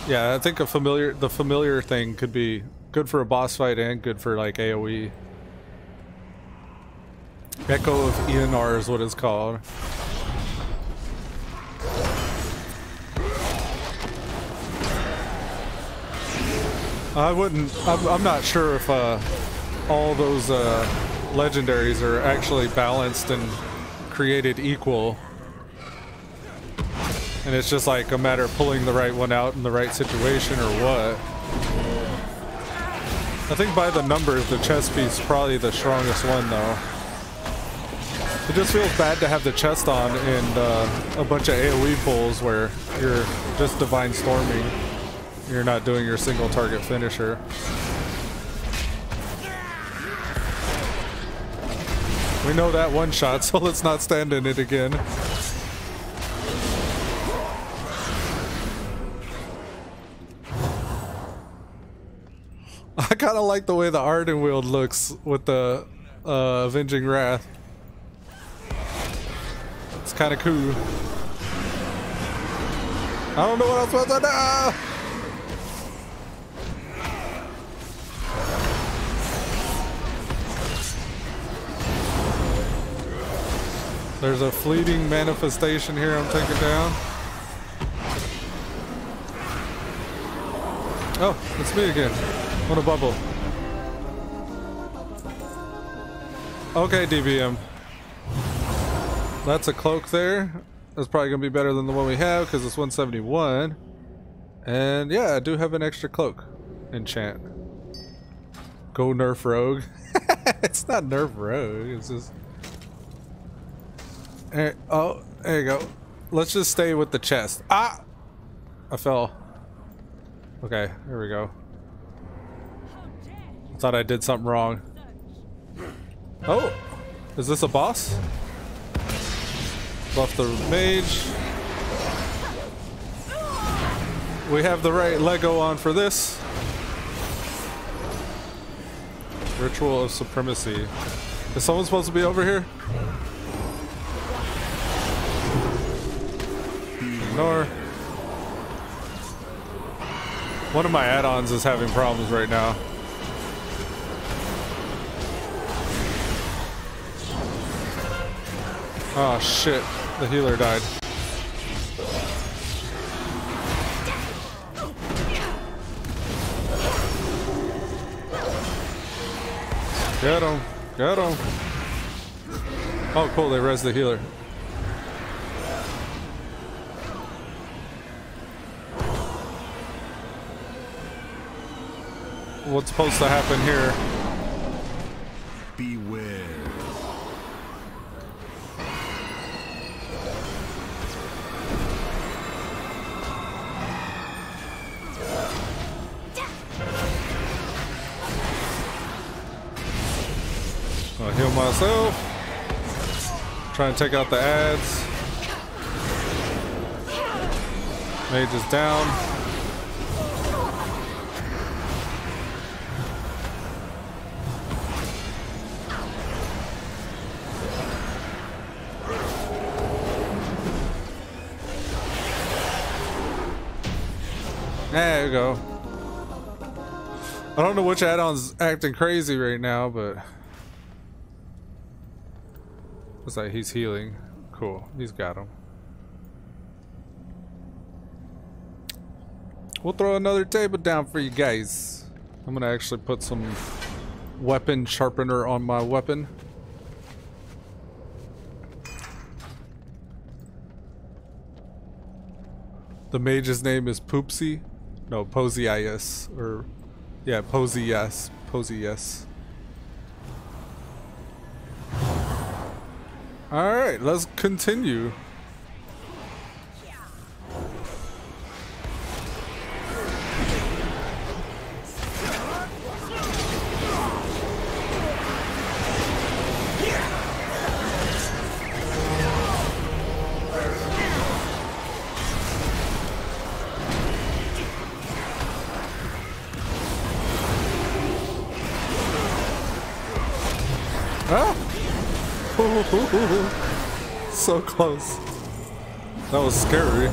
Yeah, I think the familiar thing could be good for a boss fight and good for like AoE. Echo of Eonar is what it's called. I'm not sure if all those legendaries are actually balanced and created equal. And it's just like a matter of pulling the right one out in the right situation or what. I think by the numbers, the chest piece is probably the strongest one though. It just feels bad to have the chest on and a bunch of AoE pulls where you're just divine storming. You're not doing your single target finisher. We know that one shot, so let's not stand in it again. I kind of like the way the Ardenweald looks with the Avenging Wrath. It's kind of cool. I don't know what I'm supposed to do. There's a fleeting manifestation here I'm taking down. Oh, it's me again. What a bubble. Okay, DBM. That's a cloak there. That's probably going to be better than the one we have because it's 171. And yeah, I do have an extra cloak. Enchant. Go nerf rogue. It's not nerf rogue. It's just... Oh, there you go. Let's just stay with the chest. Ah! I fell. Okay, here we go. I thought I did something wrong. Oh! Is this a boss? Buff the mage. We have the right Lego on for this. Ritual of Supremacy. Is someone supposed to be over here? Ignore. One of my add-ons is having problems right now. Oh shit, the healer died. Get him, get him. Oh, cool. They res the healer. What's supposed to happen here? Beware. I'll heal myself. Try and take out the ads. Mage is down. There you go. I don't know which add-on's acting crazy right now, but looks like he's healing. Cool, he's got him. We'll throw another table down for you guys. I'm gonna actually put some weapon sharpener on my weapon. The mage's name is Poopsie. No, Posias. Or, yeah, Posias. Posias. Alright, let's continue. Ah! So close. That was scary.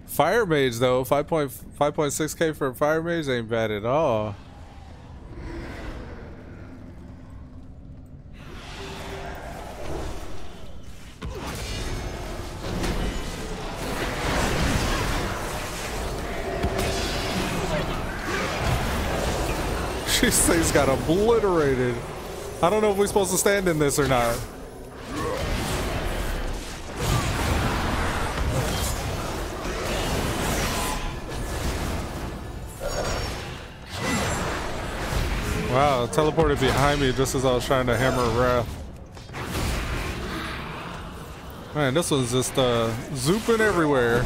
Fire mage though, 5.6k for a fire mage ain't bad at all. This thing's got obliterated. I don't know if we're supposed to stand in this or not. Wow, it teleported behind me just as I was trying to hammer Wrath. Man, this one's just zooping everywhere.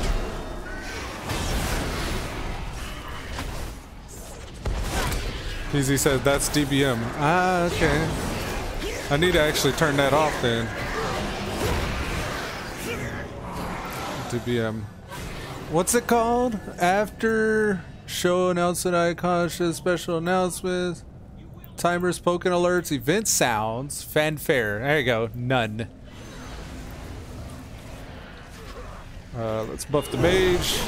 Easy said that's DBM. Ah, okay. I need to actually turn that off then. DBM. What's it called? After show announcement icons, special announcements, timers, poking alerts, event sounds, fanfare. There you go. None. Let's buff the mage.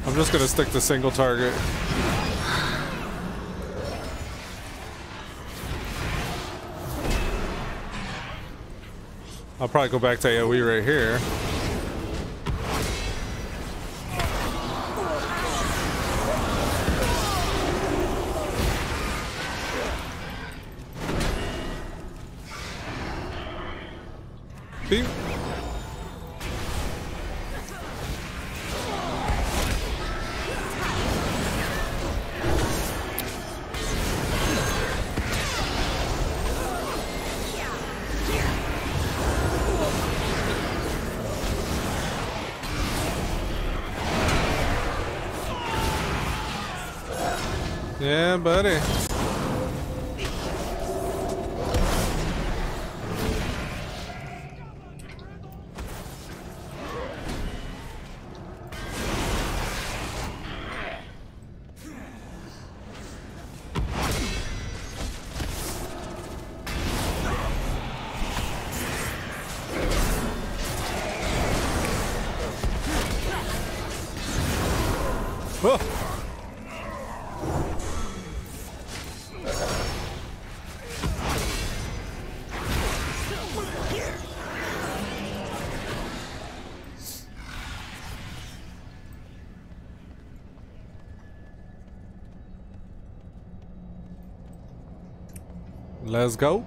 I'm just gonna stick to single target. I'll probably go back to AoE right here. Beep. Yeah, buddy. Let's go.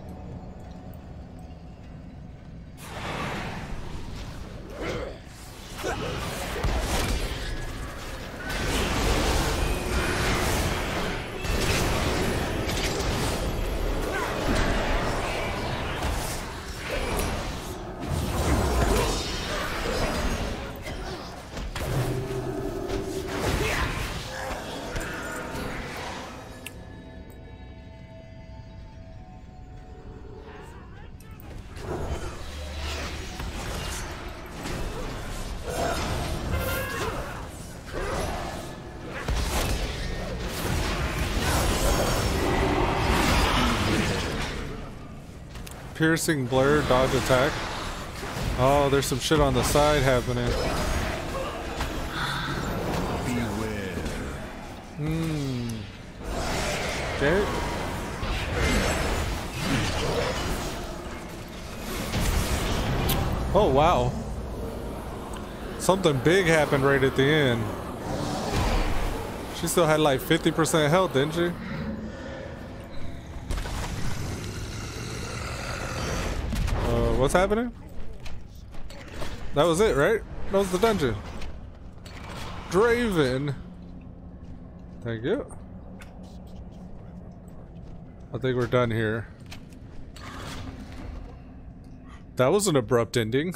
Piercing blur, dodge attack. Oh, there's some shit on the side happening. Beware. Okay. Oh, wow. Something big happened right at the end. She still had like 50% health, didn't she? What's happening? That was it, right? That was the dungeon. Draven. Thank you. I think we're done here. That was an abrupt ending.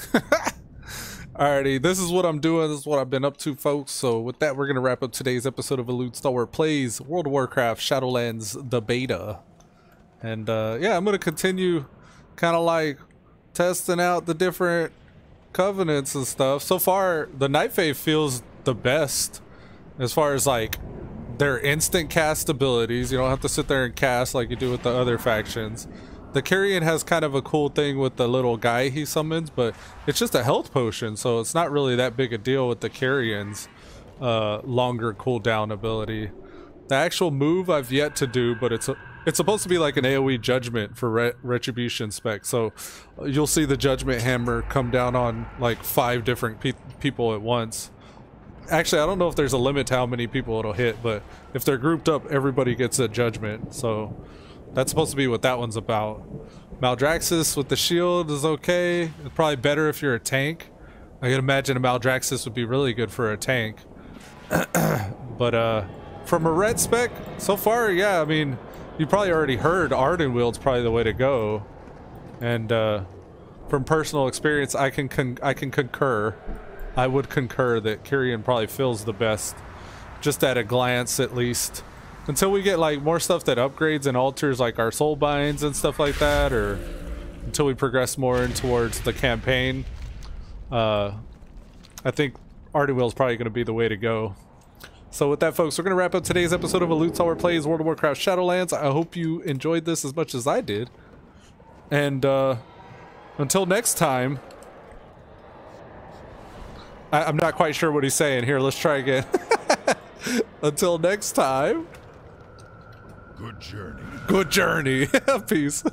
Alrighty, this is what I'm doing. This is what I've been up to, folks. So with that, we're going to wrap up today's episode of Elude Stalwart Plays World of Warcraft Shadowlands the Beta. And yeah, I'm going to continue kind of like testing out the different covenants and stuff. So far, the Night Fae feels the best as far as like their instant cast abilities. You don't have to sit there and cast like you do with the other factions. The Carrion has kind of a cool thing with the little guy he summons, but it's just a health potion, so it's not really that big a deal with the Carrion's longer cooldown ability. The actual move I've yet to do, but it's supposed to be like an AoE judgment for retribution spec, so you'll see the judgment hammer come down on like 5 different people at once. Actually, I don't know if there's a limit to how many people it'll hit, but if they're grouped up, everybody gets a judgment, so that's supposed to be what that one's about. Maldraxxus with the shield is okay. It's probably better if you're a tank. I can imagine a Maldraxxus would be really good for a tank. But from a red spec, so far, yeah, I mean, you probably already heard Ardenwield's probably the way to go, and from personal experience, I can concur. I would concur that Kyrian probably feels the best, just at a glance at least. Until we get like more stuff that upgrades and alters like our soul binds and stuff like that, or until we progress more in towards the campaign, I think Ardenwield's probably going to be the way to go. So with that, folks, we're going to wrap up today's episode of Elude Stalwart Plays World of Warcraft Shadowlands. I hope you enjoyed this as much as I did. And until next time, I'm not quite sure what he's saying. Here, let's try again. Until next time. Good journey. Good journey. Peace.